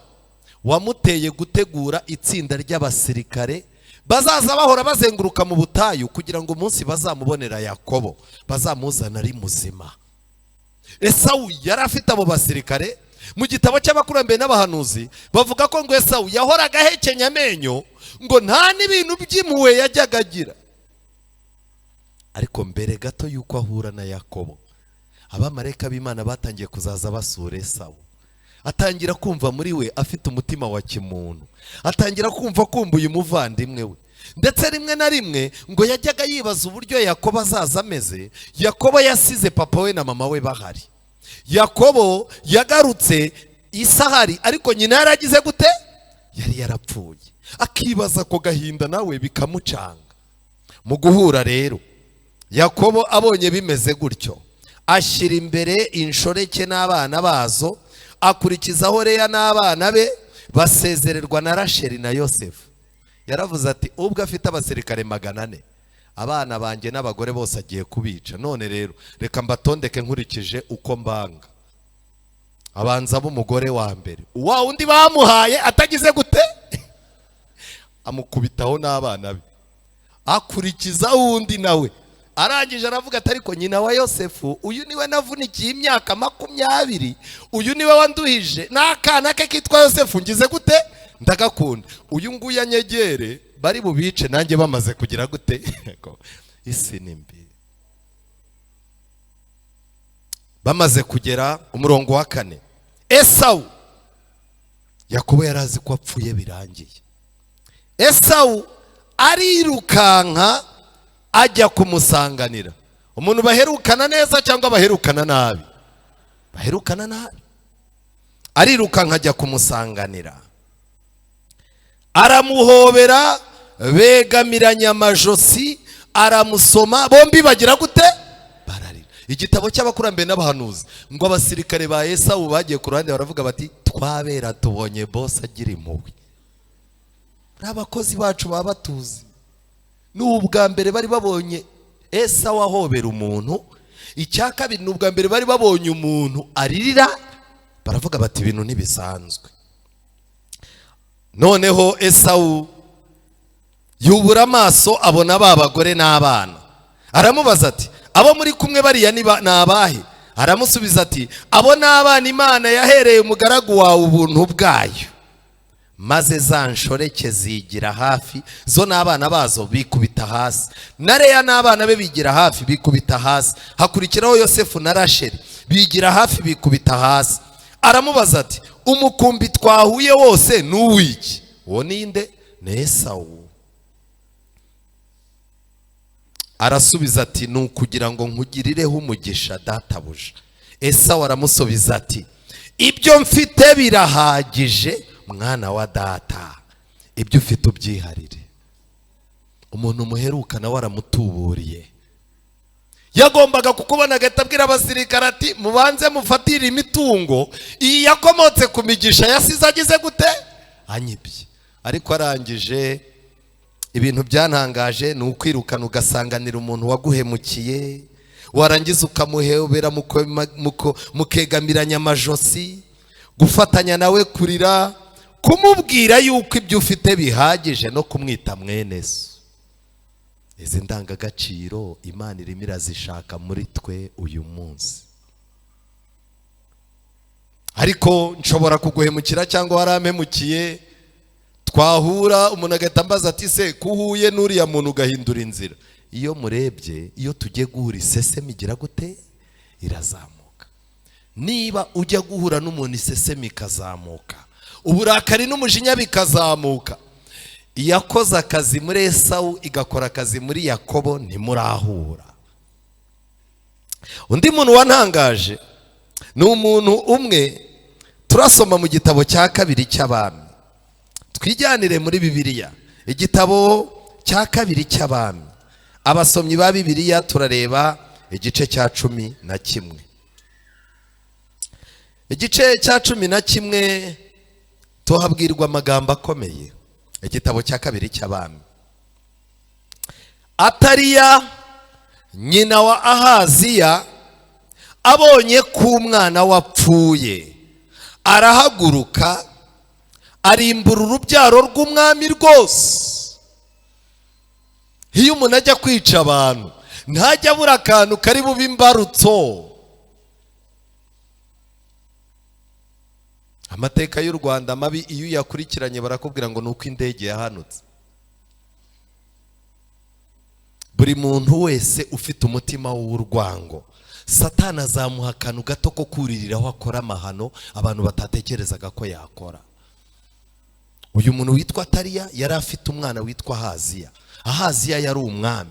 wamuteye gutegura itsinda ry'abasirikare bazaza bahora bazenguruka mu butayu kugira ngo umunsi bazamubonera Yakobo bazamuzana ari muzima. Esawu yari afite abo basirikare. Mu gitabo cy'abakurambere n'abahanuzi bavuga ko ngo Esawu yahoraga ahekenya amenyo ngo nta n'ibintu by'impuhwe yajyaga agira. Ariko mbere gato yuko ahura na Yakobo, abamarayika b'Imana batangiye kuzaza basura Esawu. Atangira kumva muri we afite umutima wa kimuntu, atangira kumva kumbuye umuvandimwe we. Ndetse rimwe na rimwe ngo yajyaga yibaza uburyo Yakobo azaza ameze. Yakobo yasize papa we na mama we bahari. Yakobo yagarutse isahari, ariko nyina yaragize gute? Yari yarapfuye. Akibaza ko gahinda nawe bikamucanga. Mu guhura rero, Yakobo abonye bimeze gutyo, ashyira imbere inshoreke n'abana bazo, akurikizaho Leya n'abana be, basezererwa na Rasheli na Yosefu. Yaravuze ati ubwo afite abasirikare 400, abana banjye n'abagore bose agiye kubica. None rero reka mbatondeke nkurikije uko mbanga. Abanza b'umugore wa mbere, wa undi bamuhaye atagize gute? Amukubitaho n'abana be. Akurikiza undi nawe, arangije aravuga ati ariko nyina wa Yosefu, uyu niwe navunikiye imyaka 20, uyu niwe wanduhije, n'akana ke kitwa Yosefu ngize gute? Ndagakunda. Uyu nguyu anyegere bari bubice nanjye bamaze kugira gute? Isi nimbi. Bamaze kugera umurongo wa 4, Esawu, Yakobo yarazi ko apfuye birangiye. Esawu arirukanka ajya kumusanganira. Umuntu baherukana neza cyangwa baherukana nabi? Baherukana nabi. Arirukanka ajya kumusanganira, aramuhobera, begamiranya amajosi, aramusoma, bombi bagira gute? Bararira. Igitabo cy'abakurambere n'abahanuzi ngo abasirikare ba Esawu bagiye ku ruhande baravuga bati twabera tubonye boss agira impuhwe. Abakozi bacu baba batuzi. N'ubwa mbere bari babonye Esawu ahobera umuntu, icyakabiri n'ubwa mbere bari babonye umuntu aririra, baravuga bati ibintu ntibisanzwe. Noneho Esawu yubura amaso abona babagore n'abana, aramubaza ati abo muri kumwe bariya ni abahe? Aramusubiza ati abo n'abana Imana yahereye umugaragu wawe ubuntu bwayo. maze za nshoreke zigira hafi, zo n'abana bazo bikubita hasi, na Leya n'abana be bigira hafi bikubita hasi, hakurikiraho Yosefu na Rasheli bigira hafi bikubita hasi. Aramubaza ati umukumbi twahuye wose n'uwiki? Uwo ninde? Ni Esawu. Arasubiza ati ni ukugira ngo nkugirireho umugisha databuja. Esawu aramusubiza ati ibyo mfite birahagije mwana wa data, ibyo ufite ubyiharire. Umuntu muheruka nawe aramutuburiye. Yagombaga kukubona agahita abwira abasirikare ati mubanze mufatire imitungo iyi yakomotse ku migisha yasize agize gute anyibye. Ariko arangije ibintu byantangaje ni ukwirukana ugasanganira umuntu waguhemukiye, warangiza ukamuhebera mukegamiranya amajosi, gufatanya nawe kurira, kumubwira yuko ibyo ufite bihagije no kumwita mwene so. Izi ndangagaciro Imana irimo irazishaka muri twe uyu munsi. Ariko nshobora kuguhemukira cyangwa warampemukiye, twahura umuntu agahita ambaza ati se kuhuye n'uriya muntu ugahindura inzira. Iyo murebye, iyo tugiye guhura isesemi igira gute? Irazamuka. Niba ujya guhura n'umuntu isesemi ikazamuka, uburakari n'umujinya bikazamuka, yakoze akazi muri Esawu igakora akazi muri Yakobo, ntimurahura. Undi muntu wantangaje ni umuntu umwe turasoma mu gitabo cya kabiri cy'Abami. Twijyanire muri Bibiliya, igitabo cya kabiri cy'Abami. Abasomyi ba Bibiliya turareba igice cya 11. Igice cya 11 tuhabwirwa amagambo akomeye. Igitabo cya kabiri cy'Abami. Ataliya nyina wa Ahaziya abonye ko umwana wapfuye, arahaguruka arimbura urubyaro rw'umwami rwose. Iyo umuntu ajya kwica abantu ntajya abura akantu kari bube imbarutso. Amateka y'u Rwanda mabi iyo yakurikiranye barakubwira ngo nuko indege yahanutse. Buri muntu wese ufite umutima w'urwango, Satani azamuha akantu gato ko kuririraho akora amahano abantu batatekerezaga ko yakora. Uyu muntu witwa Ataliya yari afite umwana witwa Ahaziya. Ahaziya yari umwami.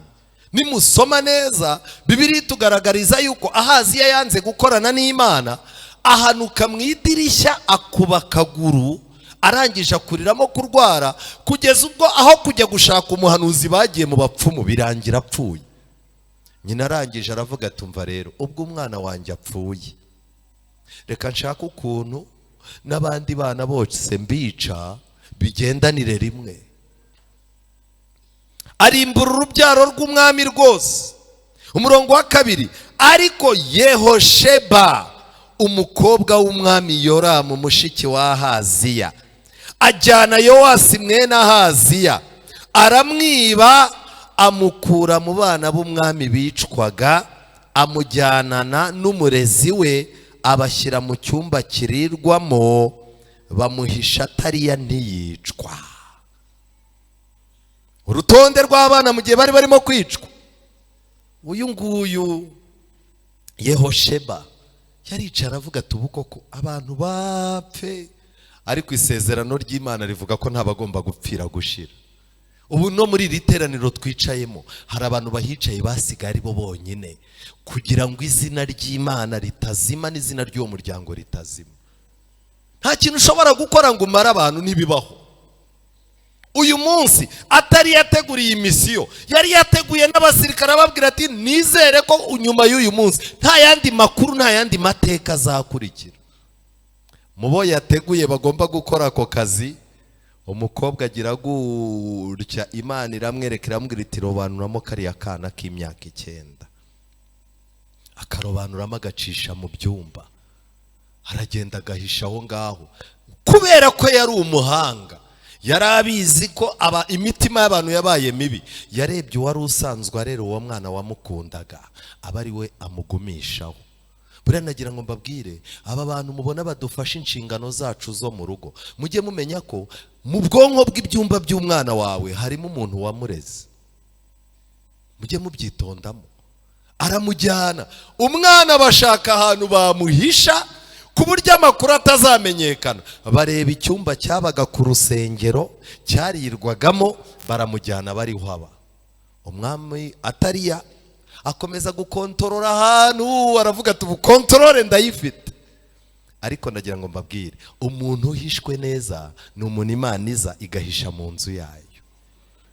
Nimusoma neza Bibiliya tugaragariza yuko Ahaziya yanze gukorana n'Imana, ahanuka mu idirishya akuba akaguru, arangije akuriramo kurwara, kugeza ubwo aho kujya gushaka umuhanuzi bagiye mu bapfumu birangira apfuye. Nyina arangije aravuga ati umva rero, ubwo umwana wanjye apfuye, reka nshaka ukuntu n'abandi bana bose mbica bigendanire rimwe. Arimbura urubyaro rw'umwami rwose. Umurongo wa 2, ariko Yehosheba umukobwa w'umwami Yoramu mushiki wa Ahaziya ajyana Yowasi mwene Ahaziya, aramwiba, amukura mu bana b'umwami bicwaga, amujyanana n'umurezi we, abashyira mu cyumba kirirwamo, bamuhisha Ataliya ntiyicwa. Urutonde rw'abana mu gihe bari barimo kwicwa. Uyu nguyu Yehosheba yaricara avuga ati ubu koko abantu bapfe, ariko isezerano ry'Imana rivuga ko ntabagomba gupfira gushira. Ubu no muri iri teraniro twicayemo hari abantu bahicaye basigaye ari bo bonyine, kugira ngo izina ry'Imana ritazima n'izina ry'uwo muryango ritazima. Nta kintu ushobora gukora ngo umare abantu, ntibibaho. Uyu munsi Atari yateguriye imisiyo, yari yateguye n'abasirikare ababwira ati nizere ko nyuma y'uyu munsi nta yandi makuru nta yandi mateka azakurikira. Mubo yateguye bagomba gukora ako kazi, umukobwa agira gutya, Imana iramwereka iramubwira iti robanuramo kariya kana k'imyaka 9. Akarobanuramo agacisha mu byumba, aragenda agahisha aho ngaho. Kubera ko yari umuhanga, yari abizi ko imitima y'abantu yabaye mibi, yarebye uwari usanzwe arera uwo mwana wamukundaga aba ari we amugumishaho. buriya nagira ngo mbabwire aba bantu mubona badufasha inshingano zacu zo mu rugo, mujye mumenya ko mu bwonko bw'ibyumba by'umwana wawe harimo umuntu wamureze. Mujye mubyitondamo. Aramujyana, umwana bashaka ahantu bamuhisha ku buryo amakuru atazamenyekana. Bareba icyumba cyabaga ku rusengero cyarirwagamo, baramujyana bariho aba. Umwami Ataliya akomeza gukontorora ahantu, aravuga ati ubukontorore ndayifite. Ariko ndagira ngo mbabwire, umuntu uhishwe neza ni umuntu Imana iza igahisha mu nzu yayo.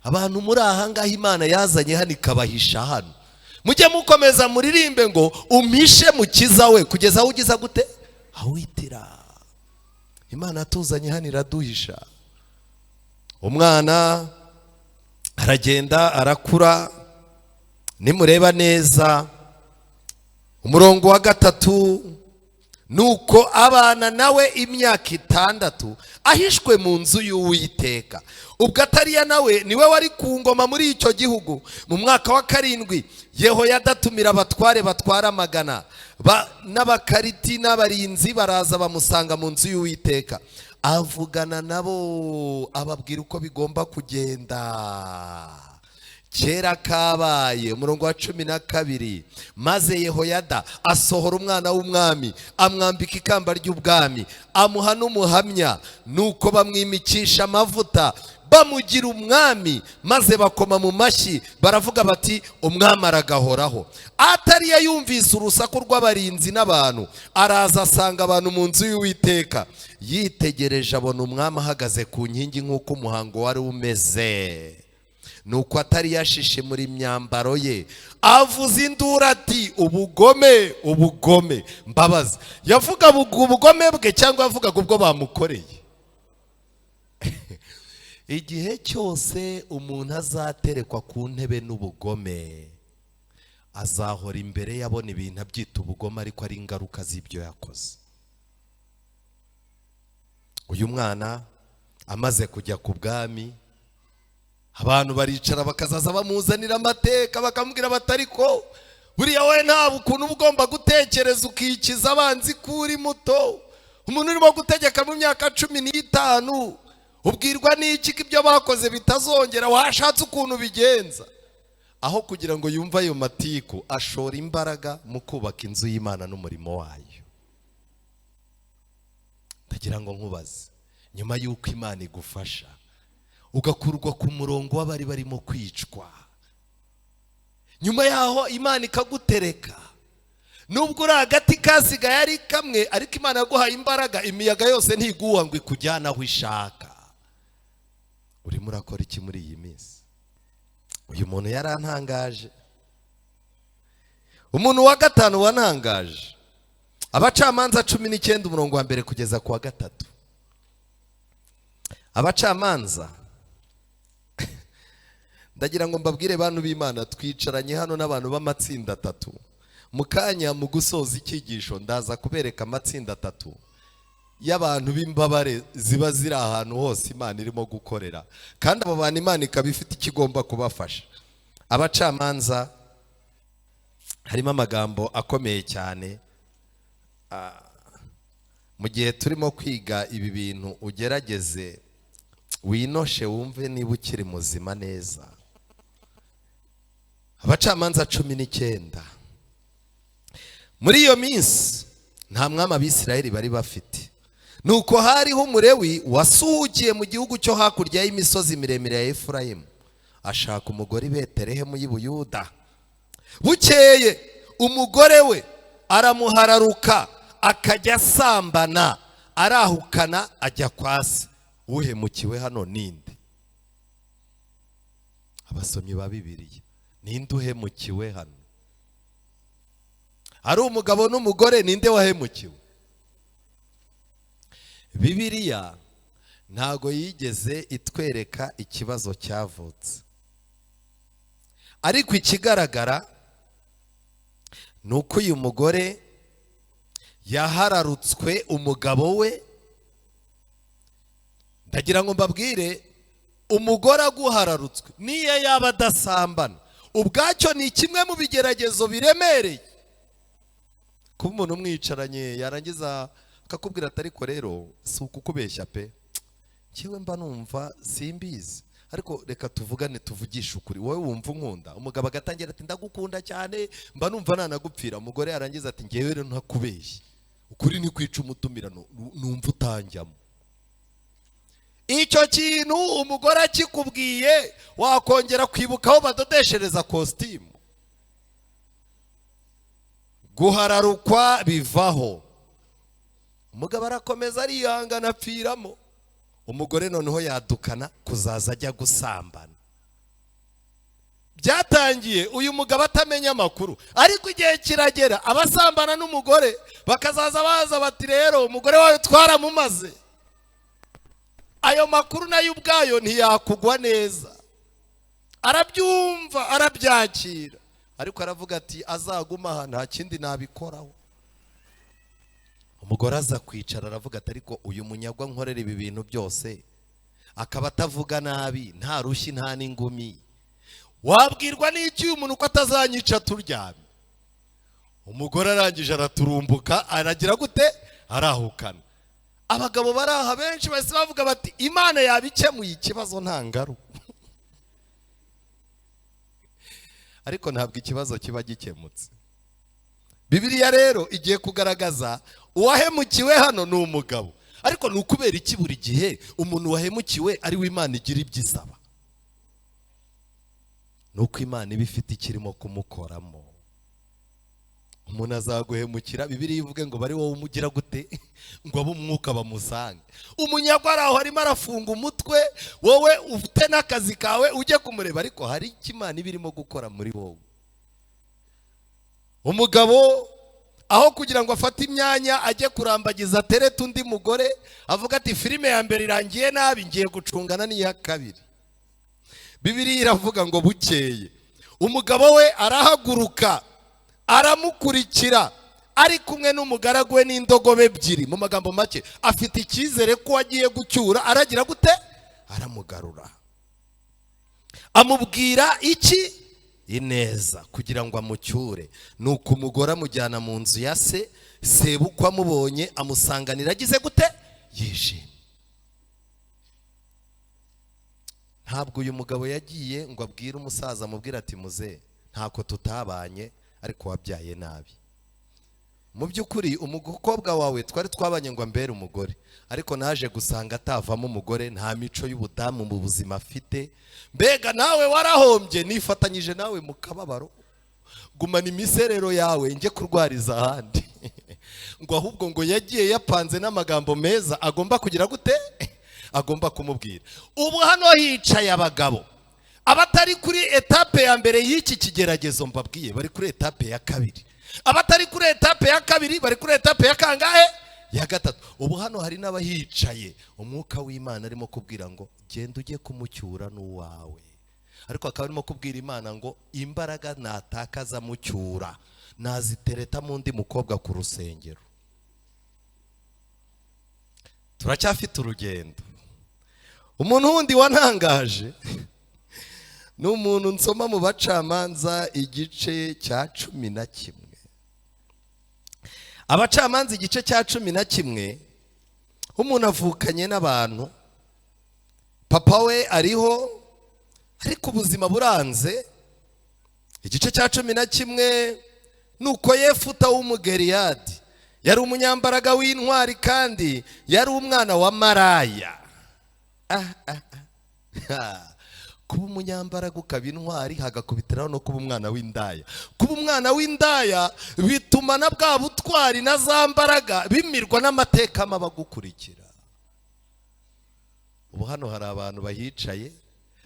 Abantu muri aha ngaha Imana yazanye hano ikabahisha hano. Mujye mukomeza muririmbe ngo umpishe mukiza we, kugeza aho ugiza gute? Awitira. Imana atuzanye hano iraduhisha. Umwana aragenda arakura, nimureba neza umurongo wa 3, nuko abana nawe imyaka 6 ahishwe mu nzu y'Uwiteka. Ubwo Ataliya nawe niwe wari ku ngoma muri icyo gihugu. Mu mwaka wa 7 Yehoyada atumira abatware batwara amagana n'abakariti n'abarinzi, baraza bamusanga mu nzu y'Uwiteka, avugana nabo ababwira uko bigomba kugenda. Kera kabaye, umurongo wa 12, maze Yehoyada asohora umwana w'umwami, amwambika ikamba ry'ubwami, amuha n'umuhamya, nuko bamwimikisha amavuta, bamugira umwami, maze bakoma mu mashyi baravuga bati umwami aragahoraho. Ataliya yumvise urusaku rw'abarinzi n'abantu, araza asanga abantu mu nzu y'Uwiteka. Yitegereje abona umwami ahagaze ku nkingi nk'uko umuhango wari umeze. Nuko Ataliya yashishimura imyambaro ye, avuza induru ati ubugome, ubugome. Mbabaza, yavuga ubugome bwe cyangwa yavugaga ubwo bamukoreye? Igihe cyose umuntu azaterekwa ku ntebe n'ubugome, azahora imbere yabona ibintu abyita ubugome, ariko ari ingaruka z'ibyo yakoze. Uyu mwana amaze kujya ku bwami, abantu baricara bakazaza bamuzanira amateka, bakamubwira batari ko buriya we nta ukuntu ugomba gutekereza ukikiza abanzi kuri muto. Umuntu urimo gutegeka mu myaka 15, ubwirwa n'iki ko ibyo bakoze bitazongera, washatse ukuntu bigenza. Aho kugira ngo yumve ayo matiku, ashora imbaraga mu kubaka inzu y'Imana n'umurimo wayo. Ndagira ngo nkubaze, nyuma y'uko Imana igufasha ugakurwa ku murongo w'abari barimo kwicwa, nyuma yaho Imana ikagutereka, nubwo uri agati kasigaye ari kamwe, ariko Imana yaguhaye imbaraga, imiyaga yose ntiguha ngo ikujyana aho ishaka. Urimo urakora iki muri iyi minsi? Uyu muntu yarantangaje. Umuntu wa 5 wantangaje, Abacamanza 19 umurongo wa 1 kugeza ku wa 3. Abacamanza, ndagira ngo mbabwire bantu b'Imana, twicaranye hano n'abantu b'amatsinda 3. Mukanya mu gusoza icyigisho ndaza kubereka amatsinda 3 y'abantu b'imbabare ziba ziri ahantu hose Imana irimo gukorera, kandi abo bantu Imana ikaba ifite ikigomba kubafasha. Abacamanza harimo amagambo akomeye cyane. Mu gihe turimo kwiga ibi bintu, ugerageze winoshe wumve niba ukiri muzima neza. Abacamanza 19. Muri iyo minsi nta mwami Abisirayeli bari bafite. Nuko hariho umulewi wasuhukiye mu gihugu cyo hakurya y'imisozi miremire ya Efurayimu, ashaka umugore i Betelehemu y'i Buyuda. Bukeye umugore we aramuhararuka, akajya asambana, arahukana ajya kwa se. Uhemukiwe hano ninde? Abasomyi ba Bibiliya, ninde uhemukiwe hano? Ari umugabo n'umugore, ninde wahemukiwe? Bibiliya ntago yigeze itwereka ikibazo cyavutse, ariko ikigaragara nuko uyu mugore yahararutswe umugabo we. Ndagira ngo mbabwire, umugore aguhararutswe niyo yaba adasambana, ubwacyo ni kimwe mu bigeragezo biremereye. kuba umuntu umwicaranye yarangiza akakubwira ati ariko rero si ukukubeshya pe, njyewe mba numva simbizi, ariko reka tuvugane tuvugishe ukuri, wowe wumva unkunda? Umugabo agatangira ati ndagukunda cyane, mba numva nanagupfira. Umugore yarangiza ati njyewe rero ntakubeshye, ukuri ni kwica umutumirano, numva utanjyamo. Icyo kintu umugore akikubwiye wakongera kwibuka aho badodeshereza kositimu. Guhararukwa bivaho. Umugabo arakomeza arihangana apfiramo. Umugore noneho yadukana kuzaza ajya gusambana. Byatangiye uyu mugabo atamenya amakuru, ariko igihe kiragera abasambana n'umugore bakazaza baza bati rero umugore wawe twaramumaze. Ayo makuru nayo ubwayo ntiyakugwa neza, arabyumva arabyakira, ariko aravuga ati azaguma aha nta kindi nabikoraho. Umugore aza kwicara aravuga ati ariko uyu munyagwa nkorera ibi bintu byose akaba atavuga nabi, nta rushyi nta n'ingumi, wabwirwa n'iki uyu muntu ko atazanyica turyamye? Umugore arangije araturumbuka, aragira gute? Arahukana. Abagabo baraha benshi bose bavuga bati Imana yabikemuye ikibazo nta ngaru. Ariko ntabwo ikibazo kiba gikemutse. Bibiliya rero igiye kugaragaza uwahemukiwe hano ni umugabo, ariko ni ukubera iki buri gihe umuntu wahemukiwe ari we Imana igira ibyo isaba? Nuko Imana iba ifite ikirimo kumukoramo. Umuntu azaguhemukira, Bibiliya ivuge ngo bari wowe umugira gute? Ngo abo umwuka bamusange. Umunyagwa araho arimo arafunga umutwe, wowe ufite n'akazi kawe ujye kumureba, ariko hari icyo Imana iba irimo gukora muri wowe. Umugabo aho kugira ngo afate imyanya ajye kurambagiza tereta undi mugore, avuga ati filime ya mbere irangiye nabi, ngiye gucungana n'iya kabiri. Bibiliya iravuga ngo bukeye umugabo we arahaguruka aramukurikira, ari kumwe n'umugaragu we n'indogobe ebyiri. Mu magambo make afite icyizere ko agiye gucyura, aragira gute? Aramugarura. Amubwira iki? Ineza, kugira ngo amucyure. Nuko umugore amujyana mu nzu ya se, sebukwe amubonye amusanganira agize gute? Yishimye. Ntabwo uyu mugabo yagiye ngo abwire umusaza, amubwira ati muze ntako tutabanye ariko wabyaye nabi. Mu by'ukuri umukobwa wawe twari twabanye ngo ambere umugore, ariko naje gusanga atavamo umugore, nta mico y'ubudamu mu buzima afite. Mbega nawe warahombye, nifatanyije nawe mu kababaro. Gumana imiserero yawe njye kurwariza ahandi. Ngo ahubwo ngo yagiye yapanze n'amagambo meza agomba kugira gute? Agomba kumubwira. Ubu hano hicaye abagabo abatari kuri etape ya mbere y'iki kigeragezo mbabwiye, bari kuri etape ya kabiri. Abatari kuri etape ya kabiri bari kuri etape ya kangahe? Ya gatatu. Ubu hano hari n'abahicaye umwuka w'Imana arimo kubwira ngo genda ujye kumucyura n'uwawe, ariko akaba arimo kubwira Imana ngo imbaraga natakaza mucyura nazitereta mu ndi mukobwa ku rusengero. Turacyafite urugendo. Umuntu wundi wantangaje ni umuntu nsoma mu Bacamanza igice cya 11. Abacamanza igice cya 11, umuntu avukanye n'abantu, papa we ariho ariko ubuzima buranze. Igice cya 11, nuko Yefuta w'Umugeriyadi yari umunyambaraga w'intwari kandi yari umwana wa maraya. Kuba umunyambaraga ukaba intwari hagakubitiraho no kuba umwana w'indaya. Kuba umwana w'indaya bituma na bwa butwari na za mbaraga bimirwa n'amateka mabagukurikira. Ubu hano hari abantu bahicaye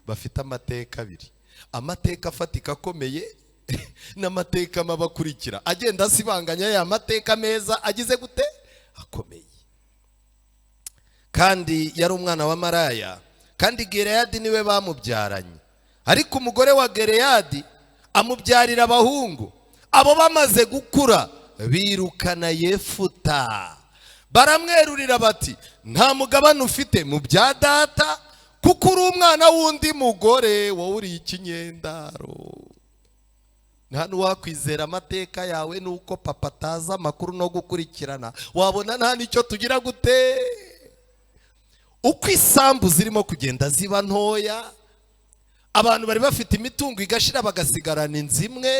bafite amateka abiri, amateka afatika akomeye n'amateka mabakurikira, agenda asibanganya ya mateka meza agize gute? Akomeye. Kandi yari umwana wa maraya, kandi Gereyadi niwe bamubyaranye, ariko umugore wa Gereyadi amubyarira abahungu. Abo bamaze gukura birukana Yefuta, baramwerurira bati nta mugabane ufite mu bya data, kuko uri umwana w'undi mugore, wowe uri ikinyendaro. nta n'uwakwizera amateka yawe nuko papa atazi amakuru no gukurikirana, wabona nta n'icyo tugira gute. Uko isambu zirimo kugenda ziba ntoya, abantu bari bafite imitungo igashira bagasigarana inzu imwe,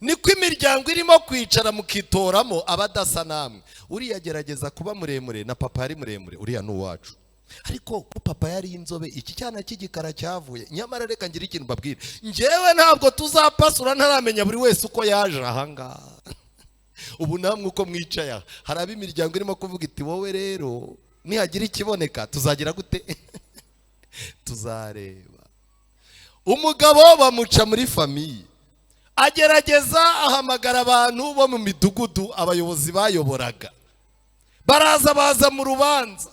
niko imiryango irimo kwicara mukitoramo abadasa namwe. Uriya gerageza kuba muremure na papa yari muremure, uriya ni uwacu. Ariko ko papa yari inzobe, iki cyana cy'igikara cyavuye. Nyamara reka ngira ikintu mbabwira, njyewe ntabwo tuzapasura ntaramenya buri wese uko yaje ahangaha. Ubu namwe uko mwicaye, hari ab'imiryango irimo kuvuga iti wowe rero nihagira ikiboneka tuzagira gute? Tuzareba. Umugabo bamuca muri famiye, agerageza ahamagara abantu bo mu midugudu, abayobozi bayoboraga baraza, baza mu rubanza,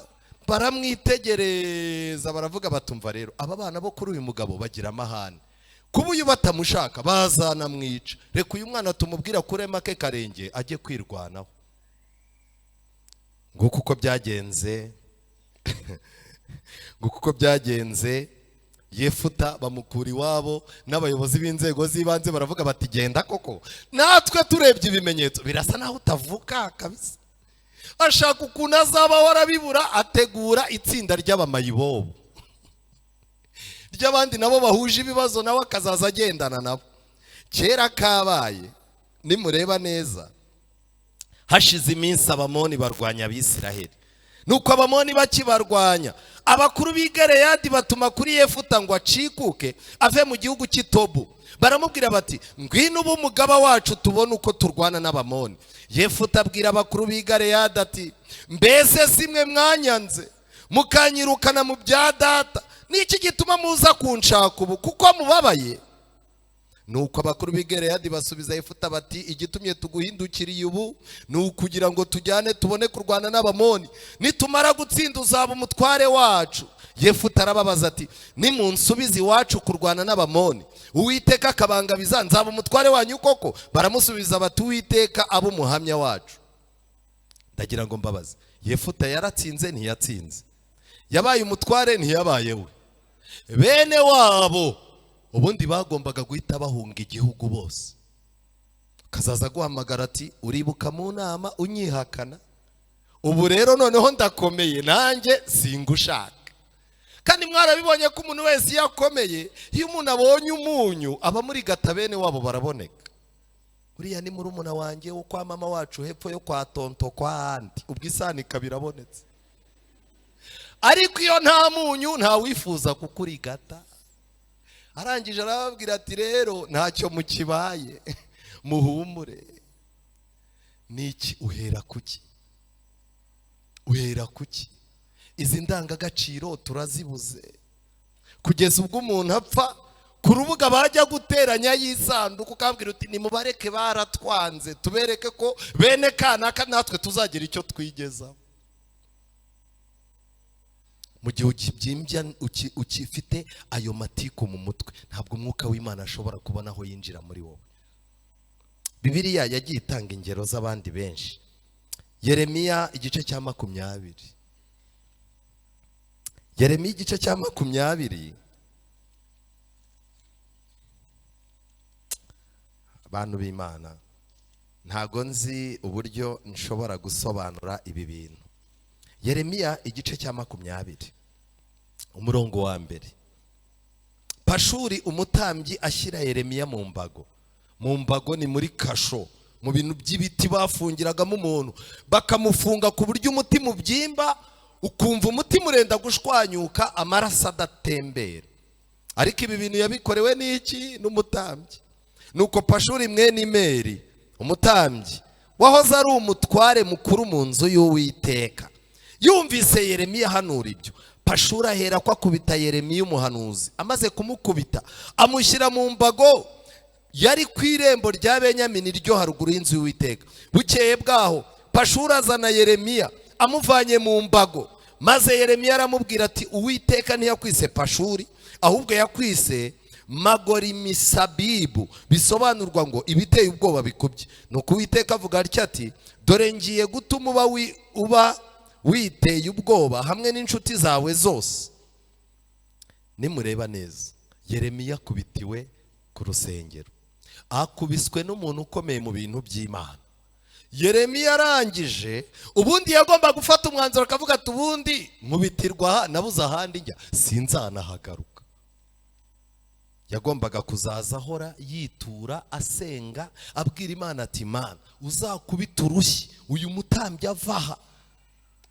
baramwitegereza, baravuga batumva rero aba bana bo kuri uyu mugabo bagira amahane, kuba uyu batamushaka bazana mwica, reka uyu mwana tumubwira kurema ke karenge ajye kwirwanaho. Nguko uko byagenze. Nguko uko byagenze. Yefuta bamukura iwabo, n'abayobozi b'inzego z'ibanze baravuga bati genda koko. Natwe turebye ibimenyetso birasa naho utavuka kabisa. Ashaka ukuntu azaba warabibura, ategura itsinda ry'abamayibobo ry'abandi nabo bahuje ibibazo, nawe akazaza agendana nabo. Kera kabaye, nimureba neza, hashize iminsi Abamoni barwanya Abisiraheli. Nuko Abamoni bakibarwanya, abakuru b'i Galeyadi batuma kuri Yefuta ngo acikuke ave mu gihugu cy'Itobu. Baramubwira bati ngwino ubu umugaba wacu tubone uko turwana n'Abamoni. Yefuta abwira abakuru b'i Galeyadi ati mbese simwe mwanyanze mukanyirukana mu bya data, niki gituma muza kunshaka ubu kuko mubabaye? Nuko abakuru b'i Galeyadi basubiza Yefuta bati igitumye tuguhindukiriye ubu ni ukugira ngo tujyane tubone kurwana n'Abamoni, nitumara gutsinda uzaba umutware wacu. Yefuta arababaza ati nimunsubize iwacu kurwana n'Abamoni, Uwiteka akabangabiza nzaba umutware wanyu koko? Baramusubiza bati Uwiteka abo umuhamya wacu. Ndagira ngo mbabaze, Yefuta yaratsinze ntiyatsinze? Yabaye umutware ntiyabaye we? Bene wabo ubundi bagombaga guhita bahunga igihugu bose. Kazaza guhamagara ati uribuka mu nama unyihakana, ubu rero noneho ndakomeye nanjye singushaka. Kandi mwarabibonye ko umuntu wese yakomeye, iyo umuntu abonye umunyu aba muri gata bene wabo baraboneka. Uriya ni murumuna wanjye wo kwa mama wacu hepfo yo kwa tonto kwa andi, ubwo isanika birabonetse. Ariko iyo nta munyu nta wifuza kukurigata. Arangije arababwira ati rero ntacyo mukibaye, muhumure. Niki uhera kuki? Uhera kuki? Izi ndangagaciro turazibuze, kugeza ubwo umuntu apfa ku rubuga bajya guteranya y'isanduku ukabwira uti nimubareke baratwanze, tubereke ko bene kanaka natwe tuzagira icyo twigezaho. Mu gihe ukibyimbya ukifite ayo matiko mu mutwe, ntabwo umwuka w'Imana ashobora kubona aho yinjira muri wowe. Bibiliya yagiye itanga ingero z'abandi benshi. Yeremiya igice cya 20. Yeremiya igice cya 20. Abantu b'Imana, ntago nzi uburyo nshobora gusobanura ibi bintu. Yeremiya igice cya 20 umurongo wa mbere. Pashuri umutambyi ashyira Yeremiya mu mbago. Mu mbago ni muri kasho, mu bintu by'ibiti bafungiragamo umuntu, bakamufunga ku buryo umutima ubyimba, ukumva umutima urenda gushwanyuka, amaraso adatembera. Ariko ibi bintu yabikorewe n'iki? N'umutambyi. Nuko Pashuri mwene Imeri umutambyi wahoze ari umutware mukuru mu nzu y'Uwiteka yumvise Yeremiya hanura ibyo, Pashuri ahera ko akubita Yeremiya umuhanuzi. Amaze kumukubita amushyira mu mbago yari ku irembo rya Benyamini ryo haruguru y'inzu y'Uwiteka. Bukeye bwaho Pashuri azana Yeremiya amuvanye mu mbago, maze Yeremiya aramubwira ati Uwiteka ntiyakwise Pashuri, ahubwo yakwise Magorimisabibu, bisobanurwa ngo ibiteye ubwoba bikubye. Nuko Uwiteka avuga atya ati dore ngiye gutuma uba witeye ubwoba hamwe n'inshuti zawe zose. Nimureba neza, Yeremiya kubitiwe ku rusengero. akubiswe n'umuntu ukomeye mu bintu by'Imana. Yeremiya arangije, ubundi yagomba gufata umwanzuro akavuga ati ubundi nkubitirwa nabuze ahandi njya sinzanahagaruka. Yagombaga kuzaza ahora yitura asenga abwira Imana ati Imana uzakubita urushyi uyu mutambyi avaha.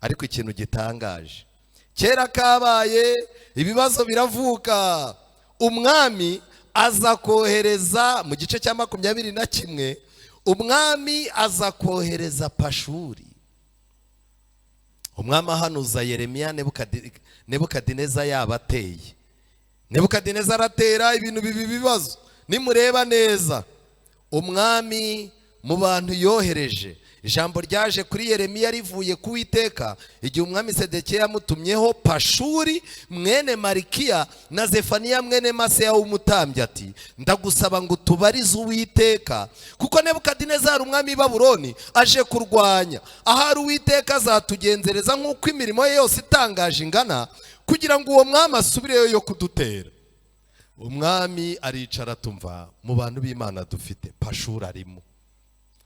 Ariko ikintu gitangaje, kera kabaye ibibazo biravuka, umwami aza kohereza mu gice cya 21, umwami aza kohereza Pashuri. Umwami ahanuza Yeremiya Nebukadineza yabateye. Nebukadineza aratera ibintu bibazo. Nimureba neza, umwami mu bantu yohereje, ijambo ryaje kuri Yeremiya rivuye ku Uwiteka igihe umwami Sedekiya yamutumyeho Pashuri mwene Marikiya na Zefaniya mwene Maseya w'umutambyi ati ndagusaba ngo tubarize Uwiteka kuko Nebukadineza ari umwami Babuloni aje kurwanya, ahari Uwiteka azatugenzereza nk'uko imirimo ye yose itangaje ingana kugira ngo uwo mwami asubireyo yo kudutera. Umwami aricara tumva mu bantu b'Imana dufite Pashuri arimo,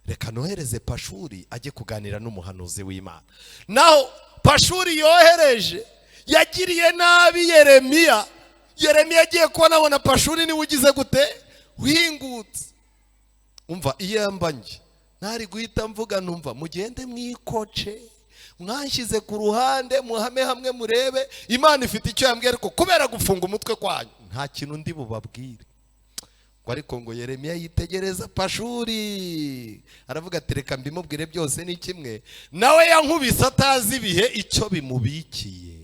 reka nohereze Pashuri ajye kuganira n'umuhanuzi w'Imana. Naho Pashuri yohereje yagiriye nabi Yeremiya. Yeremiya agiye kubona abona Pashuri niwe ugize gute wihingutse. Umva iyamba nje ntari guhita mvuga numva mugende mwikoce mwanshyize ku ruhande muhame hamwe murebe Imana ifite icyo yambwiye, ariko kubera gufunga umutwe kwanyu nta kintu ndi bubabwire. Ariko ngo Yeremiya yitegereza Pashuri aravuga ati reka mbimubwire byose ni kimwe, nawe yankubise atazi ibihe icyo bimubikiye.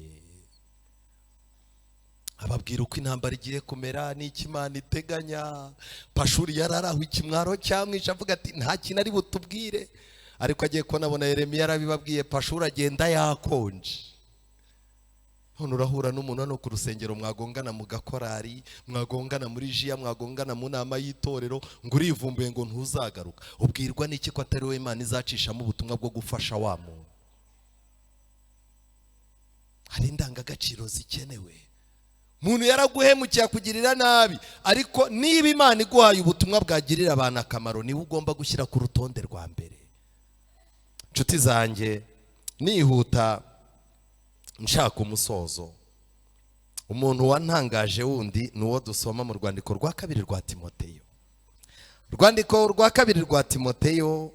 Ababwira uko intambara igiye kumera n'iki Imana iteganya. Pashuri yararaho ikimwaro cyamwisha avuga ati nta kintu ari butubwire, ariko agiye kubona Yeremiya arabibabwiye. Pashuri agenda yakonje. Hano urahura n'umuntu hano ku rusengero, mwagongana mu gakorari, mwagongana muri jiya, mwagongana mu nama y'itorero, ngo urivumbuye ngo ntuzagaruka. Ubwirwa n'iki ko atari we Imana izacishamo ubutumwa bwo gufasha wa muntu? Hari indangagaciro zikenewe. Muntu yaraguhemukiye kugirira nabi, ariko niba Imana iguhaye ubutumwa bwagirira abantu akamaro, niwe ugomba gushyira ku rutonde rwa mbere. Nshuti zanjye, nihuta nshaka umusozo, umuntu wantangaje wundi nuwo dusoma mu rwandiko rwa 2 rwa Timoteyo. Rwandiko rwa 2 rwa Timoteyo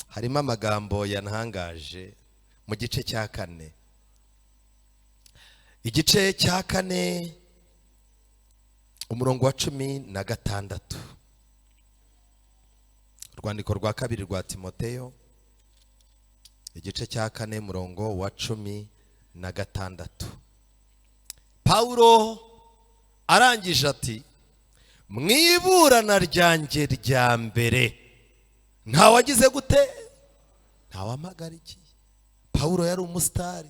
harimo amagambo yantangaje mu gice cya 4. Igice cya 4 umurongo wa 16. Rwandiko rwa 2 rwa Timoteyo igice cya 4 murongo wa 16. Paulo arangije ati mwiburana ryanjye rya mbere nta wagize gute, nta wamagarikiye. Paulo yari umusitari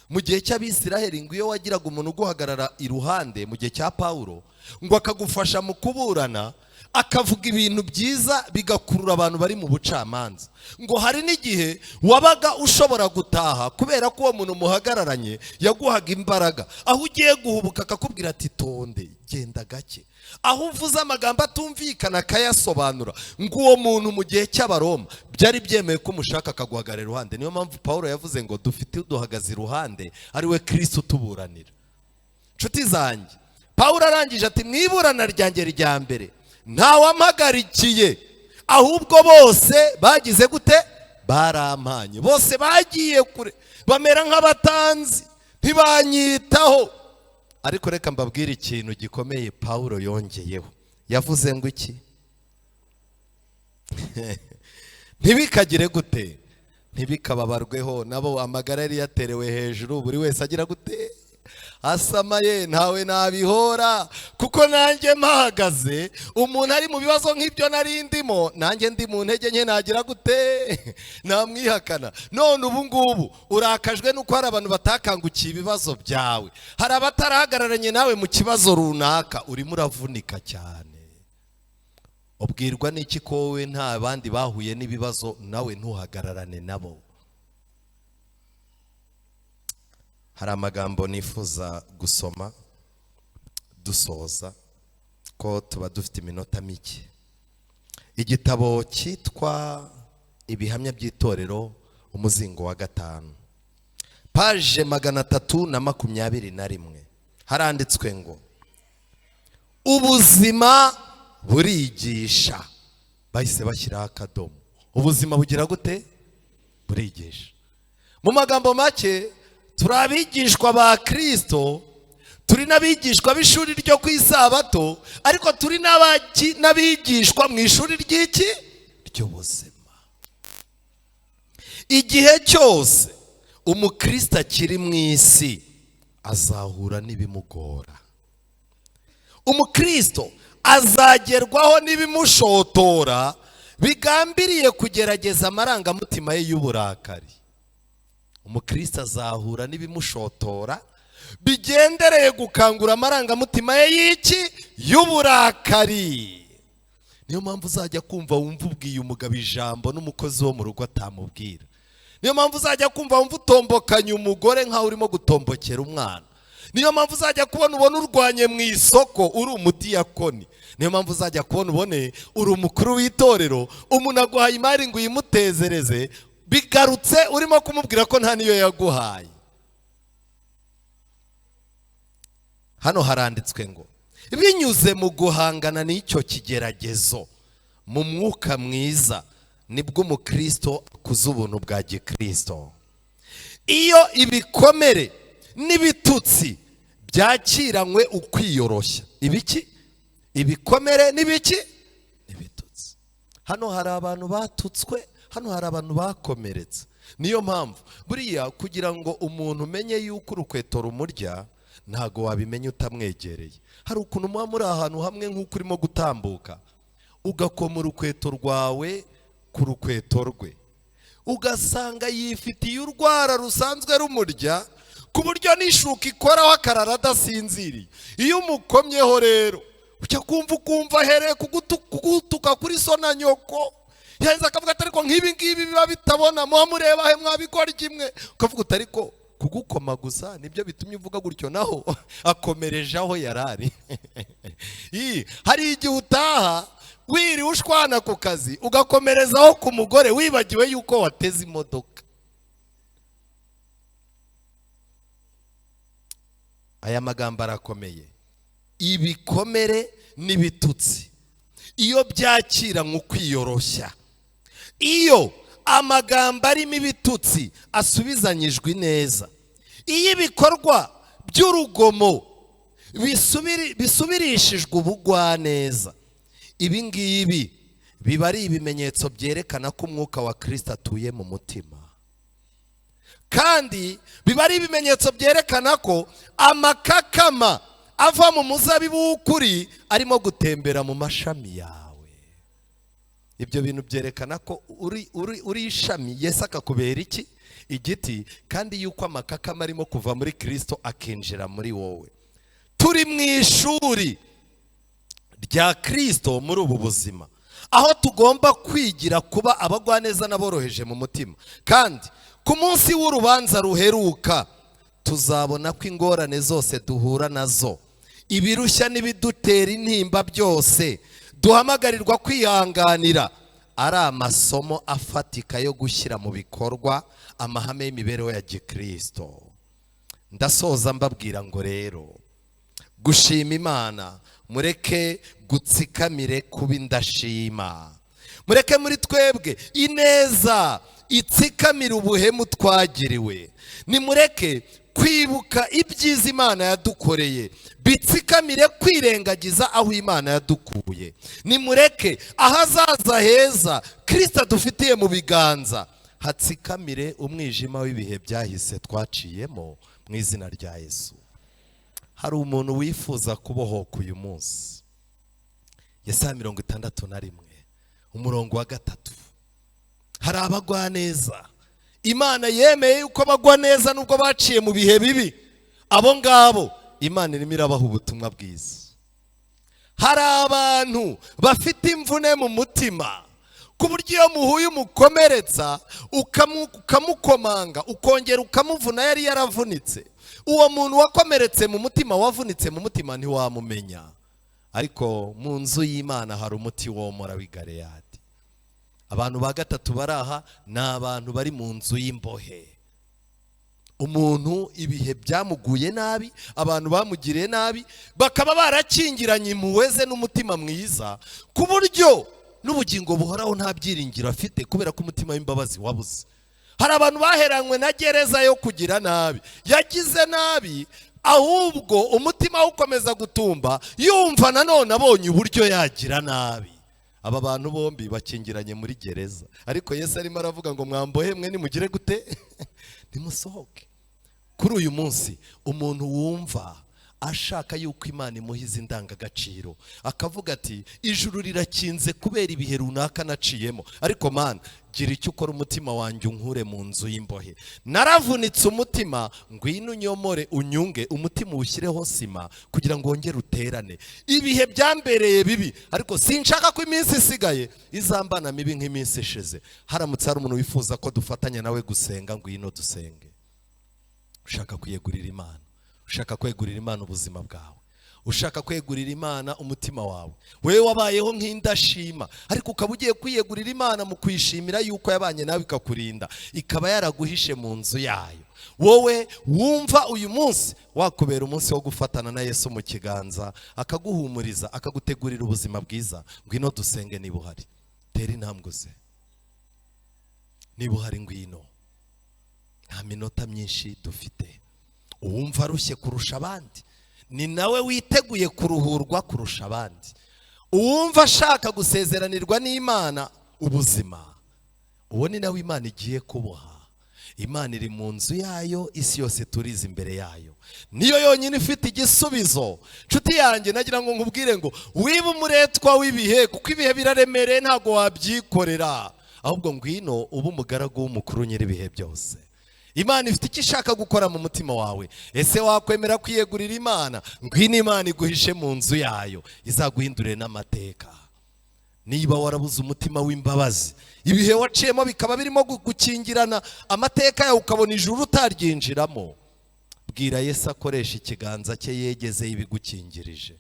mu gihe cy'Abisiraheli, ngo iyo wagiraga umuntu uguhagarara iruhande mu gihe cya Paulo ngo akagufasha mu kuburana, akavuga ibintu byiza bigakurura abantu bari mu bucamanza, ngo hari n'igihe wabaga ushobora gutaha kubera ko uwo muntu muhagararanye yaguhaga imbaraga. Aho ugiye guhubuka akakubwira ati tonde genda gake, aho uvuze amagambo atumvikana akayasobanura. Ngo uwo muntu mu gihe cy'Abaroma byari byemeye ko umushaka akaguhagarara iruhande. Niyo mpamvu Paulo yavuze ngo dufite uduhagaze iruhande ari we Kristo utuburanira. Nshuti zanjye, Paulo arangije ati mwiburana ryanjye rya mbere nta wamagarikiye, ahubwo bose bagize gute, barampanye. Bose bagiye kure bamera nk'abatanzi ntibanyitaho. Ariko reka mbabwire ikintu gikomeye Paulo yongeyeho. Yavuze ngo iki? Ntibikagire gute, ntibikababarweho nabo amagara yari yaterewe hejuru, buri wese agira gute, asamaye ntawe nabihora. Kuko nanjye mpahagaze, umuntu ari mu bibazo nk'ibyo nari ndimo, nanjye ndi mu ntege nke nagira gute, namwihakana. None ubu ngubu urakajwe nuko hari abantu batakangukiye ibibazo byawe, hari abatarahagararanye nawe mu kibazo runaka, urimo uravunika cyane. Ubwirwa n'iki ko wowe nta bandi bahuye n'ibibazo nawe ntuhagararane nabo? Hari amagambo nifuza gusoma dusoza ko tuba dufite iminota mike. Igitabo cyitwa Ibihamya by'itorero umuzingo wa 5, page 321, haranditswe ngo ubuzima burigisha. Bahise bashyiraho akadomo. Ubuzima bugira gute? Burigisha. Mu magambo make, turi abigishwa ba Kristo, turi n'abigishwa b'ishuri ryo ku isabato, ariko turi n'abigishwa mu ishuri ry'iki? Ry'ubuzima. Igihe cyose umukristo akiri mu isi azahura n'ibimugora. Umukristo azagerwaho n'ibimushotora bigambiriye kugerageza amarangamutima ye y'uburakari. Umukristo azahura n'ibimushotora bigendereye gukangura amarangamutima ye y'iki? Y'uburakari. Niyo mpamvu uzajya kumva wumva ubwiye umugabo ijambo n'umukozi wo mu rugo atamubwira. Niyo mpamvu uzajya kumva wumva utombokanye umugore nkaho urimo gutombokera umwana. Niyo mpamvu uzajya kubona urwanye mu isoko uri umudiyakoni. Niyo mpamvu uzajya kubona uri umukuru w'itorero, umuntu aguhaye imari ngo uyimutezereze, bigarutse urimo kumubwira ko nta niyo yaguhaye. Hano haranditswe ngo binyuze mu guhangana n'icyo kigeragezo mu mwuka mwiza nibwo umukristo akuza ubuntu bwa gikristo. Iyo ibikomere n'ibitutsi byakiranywe ukwiyoroshya. Ibiki? Ibikomere n'ibiki? Ibitutsi. Hano hari abantu batutswe, hano hari abantu bakomeretse. Niyo mpamvu buriya kugira ngo umuntu umenye yuko urukweto rumurya, ntago wabimenya utamwegereye. Hari ukuntu muba muri ahantu hamwe nk'uko urimo gutambuka, ugakoma urukweto rwawe ku rukweto rwe, ugasanga yifitiye urwara rusanzwe rumurya, ku buryo n'ishuka ikoraho akarara adasinziriye. Iyo umukomyeho rero ujya kumva ahereye kugutuka kuri so na nyoko, yahise akavuga ati ariko nk'ibi ngibi biba bitabona, muba mureba he mwabikora kimwe. Ukavuga uti ariko kugukoma gusa nibyo bitumye uvuga gutyo, naho akomereje aho yarari. Hari igihe utaha wiriwe ushwana ku kazi ugakomerezaho ku mugore wibagiwe yuko wateze imodoka. Aya magambo arakomeye. Ibikomere n'ibitutsi iyo byakira nk'ukwiyoroshya, iyo amagambo arimo ibitutsi asubizanyijwe neza, iyo ibikorwa by'urugomo bisubirishijwe ubugwaneza, ibi ngibi biba ari ibimenyetso byerekana ko umwuka wa Kristo atuye mu mutima. Kandi biba ari ibimenyetso byerekana ko amakakama ava mu muzabibu w'ukuri arimo gutembera mu mashami yawe. Ibyo bintu byerekana ko uri ishami, Yesu akakubera iki? Igiti. Kandi yuko amakakama arimo kuva muri Kristo akinjira muri wowe. Turi mu ishuri rya Kristo muri ubu buzima, aho tugomba kwigira kuba abagwaneza n'aboroheje mu mutima. Kandi ku munsi w'urubanza ruheruka tuzabona ko ingorane zose duhura nazo, ibirushya n'ibidutera intimba byose, duhamagarirwa kwihanganira, ari amasomo afatika yo gushyira mu bikorwa amahame y'imibereho ya gikristo. Ndasoza mbabwira ngo rero gushima Imana, mureke gutsikamire kuba indashima. Mureke muri twebwe ineza itsikamire ubuhemu twagiriwe. Nimureke kwibuka ibyiza Imana yadukoreye bitsikamire kwirengagiza aho Imana yadukuye. Nimureke ahazaza heza Kristo dufitiye mu biganza hatsikamire umwijima w'ibihe byahise twaciyemo mu izina rya Yesu. Hari umuntu wifuza kubohoka uyu munsi. Yesaya 61 umurongo wa 3. Hari abagwaneza Imana yemeye yuko bagwa neza nubwo baciye mu bihe bibi. Abo ngabo Imana irimo irabaha ubutumwa bwiza. Hari abantu bafite imvune mu mutima ku buryo iyo muhuye umukomeretsa ukamukomanga ukongera ukamuvuna yari yaravunitse. Uwo muntu wakomeretse mu mutima, wavunitse mu mutima, ntiwamumenya. Ariko mu nzu y'Imana hari umuti womora w'i Galeyadi. Abantu ba gatatu baraha ni abantu bari mu nzu y'imbohe. Umuntu ibihe byamuguye nabi, abantu bamugiriye nabi, bakaba barakingiranye impuhwe ze n'umutima mwiza, ku buryo n'ubugingo buhoraho nta byiringiro afite, kubera ko umutima w'imbabazi wabuze. Hari abantu baheranywe na gereza yo kugira nabi, yagize nabi, ahubwo umutima ukomeza gutumba, yumva nanone abonye uburyo yagira nabi. Aba bantu bombi bakingiranye muri gereza, ariko Yesu arimo aravuga ngo mwambohe mwe nimugire gute? Nimusohoke. Kuri uyu munsi umuntu wumva ashaka yuko Imana imuhiza indangagaciro, akavuga ati ijuru rirakinze kubera ibihe runaka naciyemo, ariko Mana gira icyo ukora umutima wanjye unkure mu nzu y'imbohe. Naravunitse umutima, ngwino unyomore unyunge, umutima uwushyireho sima kugira ngo wongere uterane. Ibihe byambereye bibi, ariko sinshaka ko iminsi isigaye izambana mibi nk'iminsi ishize. Haramutse hari umuntu wifuza ko dufatanya nawe gusenga, ngwino dusenge. Ushaka kwiyegurira Imana, ushaka kwegurira Imana ubuzima bwawe, ushaka kwegurira Imana umutima wawe, wewe wabayeho nk'indashima, ariko ukaba ugiye kwiyegurira Imana mu kwishimira yuko yabanye nawe ikakurinda, ikaba yaraguhishe mu nzu yayo. Wowe wumva uyu munsi wakubera umunsi wo gufatana na Yesu mu kiganza, akaguhumuriza, akagutegurira ubuzima bwiza, ngwino dusenge. Niba uhari tera intambwe ze, niba uhari ngwino. Nta minota myinshi dufite. Uwumva arushye kurusha abandi, ni nawe witeguye kuruhurwa kurusha abandi. Uwumva ashaka gusezeranirwa n'Imana ubuzima, uwo ni nawe Imana igiye kuboha. Imana iri mu nzu yayo, isi yose turiza imbere yayo, niyo yonyine ifite igisubizo. Nshuti yanjye, nagira ngo nkubwire ngo wiba umuretwa w'ibihe, kuko ibihe biraremereye, ntago wabyikorera, ahubwo ngwino uba umugaragu w'umukuru nyir'ibihe byose. Imana ifite icyo ishaka gukora mu mutima wawe. Ese wakwemera kwiyegurira Imana? Ngwino Imana iguhishe mu nzu yayo, izaguhindurire n'amateka. Niba warabuze umutima w'imbabazi, ibihe waciyemo bikaba birimo gukingirana amateka yawe, ukabona ijuru utaryinjiramo, bwira Yesu akoresha ikiganza cye yegeze ibigukingirije.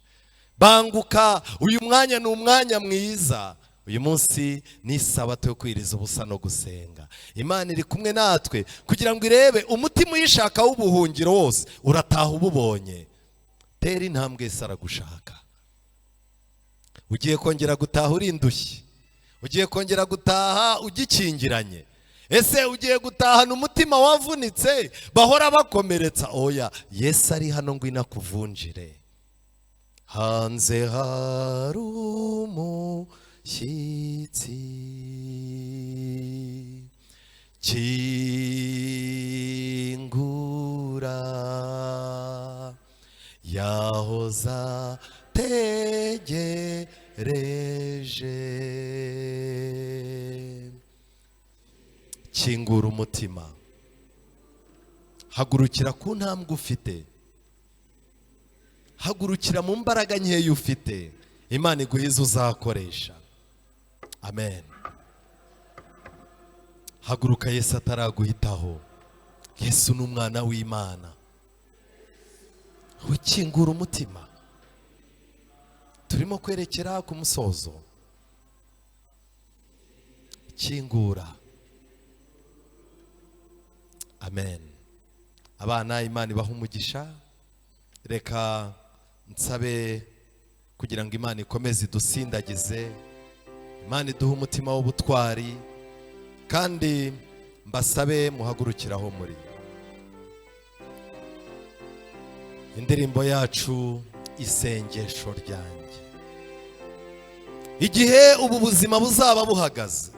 Banguka, uyu mwanya ni umwanya mwiza. Uyu munsi ni isabato yo kwiriza ubusa no gusenga. Imana iri kumwe natwe kugira ngo irebe umutima uyishaka w'ubuhungiro wose urataha ububonye. Tera intambwe, Yesu aragushaka. Ugiye kongera gutaha urindushye, ugiye kongera gutaha ugikingiranye. Ese ugiye gutahana umutima wavunitse bahora bakomeretsa? Oya, Yesu ari hano ngwino akuvunjire. Hanze hari umushyitsi, kingura, yahoza tegereje. Kingura umutima, hagurukira ku ntambwe ufite, hagurukira mu mbaraga nkeya ufite, Imana iguhiza uzakoresha. Amen. Haguruka, Yesu ataraguhitaho. Yesu ni umwana w'Imana. Ukingura umutima. Turimo kwerekera ku musozo. Kingura. Amen. Abana, Imana ibaha umugisha. Reka nsabe kugira ngo Imana ikomeze idusindagize, Imana iduhe umutima w'ubutwari, kandi mbasabe muhagurukiraho muri. Indirimbo yacu isengesho ryanjye. Igihe ubu buzima buzaba buhagaze,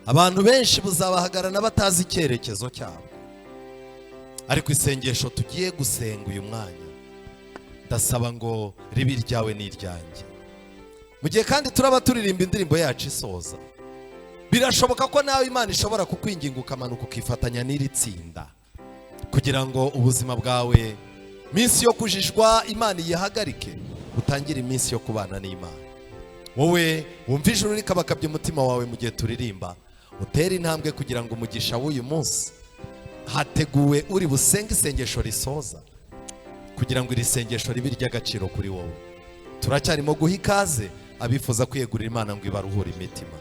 abantu benshi buzabahagarana batazi icyerekezo cyabo, ariko isengesho tugiye gusenga uyu mwanya ndasaba ngo ribe iryawe n'iryanjye. Mu gihe kandi turaba turirimba indirimbo yacu isoza, birashoboka ko nawe Imana ishobora kukwinginga ukamanuka ukifatanya n'iri tsinda, kugira ngo ubuzima bwawe minsi yo kujijwa Imana iyihagarike, utangire iminsi yo kubana n'Imana. wowe wumva ijuru rikabakabye umutima wawe mu gihe turirimba, utere intambwe kugira ngo umugisha w'uyu munsi, hateguwe uri busenge isengesho risoza kugira ngo iri sengesho ribe iry'agaciro kuri wowe. Turacyarimo guha ikaze abifuza kwiyegurira Imana ngo ibaruhure imitima.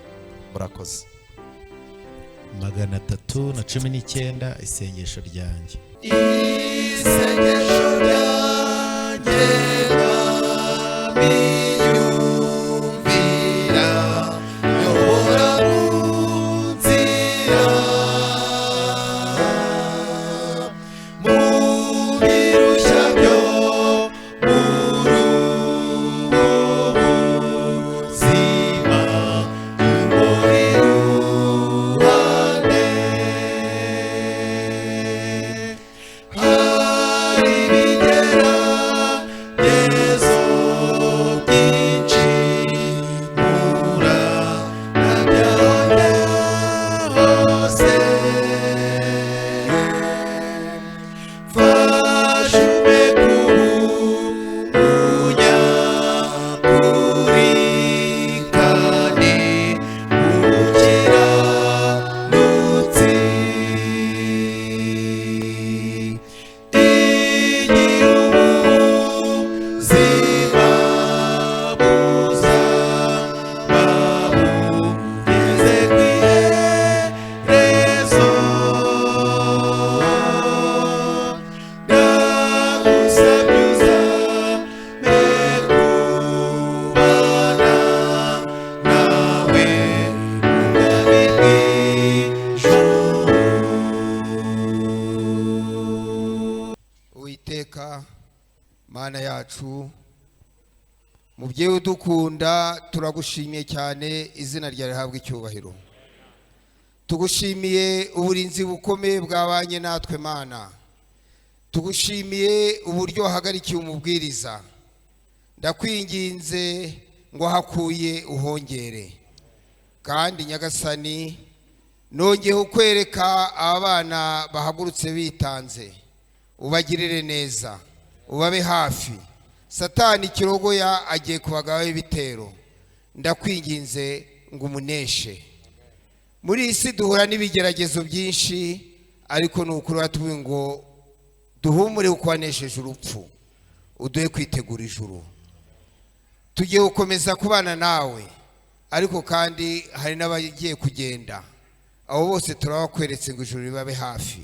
Murakoze. 319 isengesho ryanjye. Isengesho ryanjye biyumvira, yobora mu nzira, mu birushya byo muri ubu buzima, muri ruhande hari ibigeragezo byinshi, mpura nabyaye hose, fasha umpe umunyakuri kandi umukiranutsi, igira ubuzima buzaba bugeze ku iherezo, ndagusabye uzampe kubana nawe mu bwami bw'ijuru. Uwiteka Mana yacu, mubyeyi udukunda, turagushimiye cyane, izina ryawe rihabwe icyubahiro. Tugushimiye uburinzi bukomeye bwabanye natwe Mana, tugushimiye uburyo wahagarikiye umubwiriza. Ndakwinginze ngo hakuye uhongere, kandi Nyagasani nongeye ukwereka abana bahagurutse bitanze, ubagirire neza, ubabe hafi. Satani kirogoya agiye kubagaho ibitero, ndakwinginze ngo umuneshe. Muri iyi si duhura n'ibigeragezo byinshi, ariko nukuri watubwiye ngo duhumure kuko wanesheje urupfu, uduhe kwitegura ijuru. Tugiye gukomeza kubana nawe, ariko kandi hari n'abagiye kugenda, abo bose turabakweretse ngo ijuru ribabe hafi.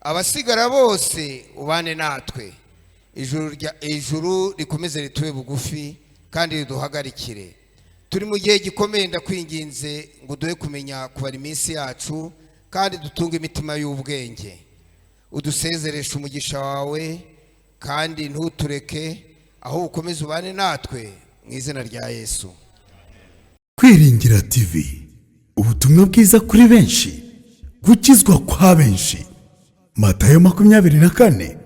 Abasigara bose ubane natwe, ijuru rikomeze ritube bugufi kandi riduhagarikire. Turi mu gihe gikomeye, ndakwinginze ngo duhe kumenya kubara iminsi yacu kandi dutunge imitima y'ubwenge. Udusezereshe umugisha wawe kandi ntutureke, aho ukomeze ubane natwe mu izina rya Yesu. Kwiringira TV, ubutumwa bwiza kuri benshi, gukizwa kwa benshi. Matayo 24:14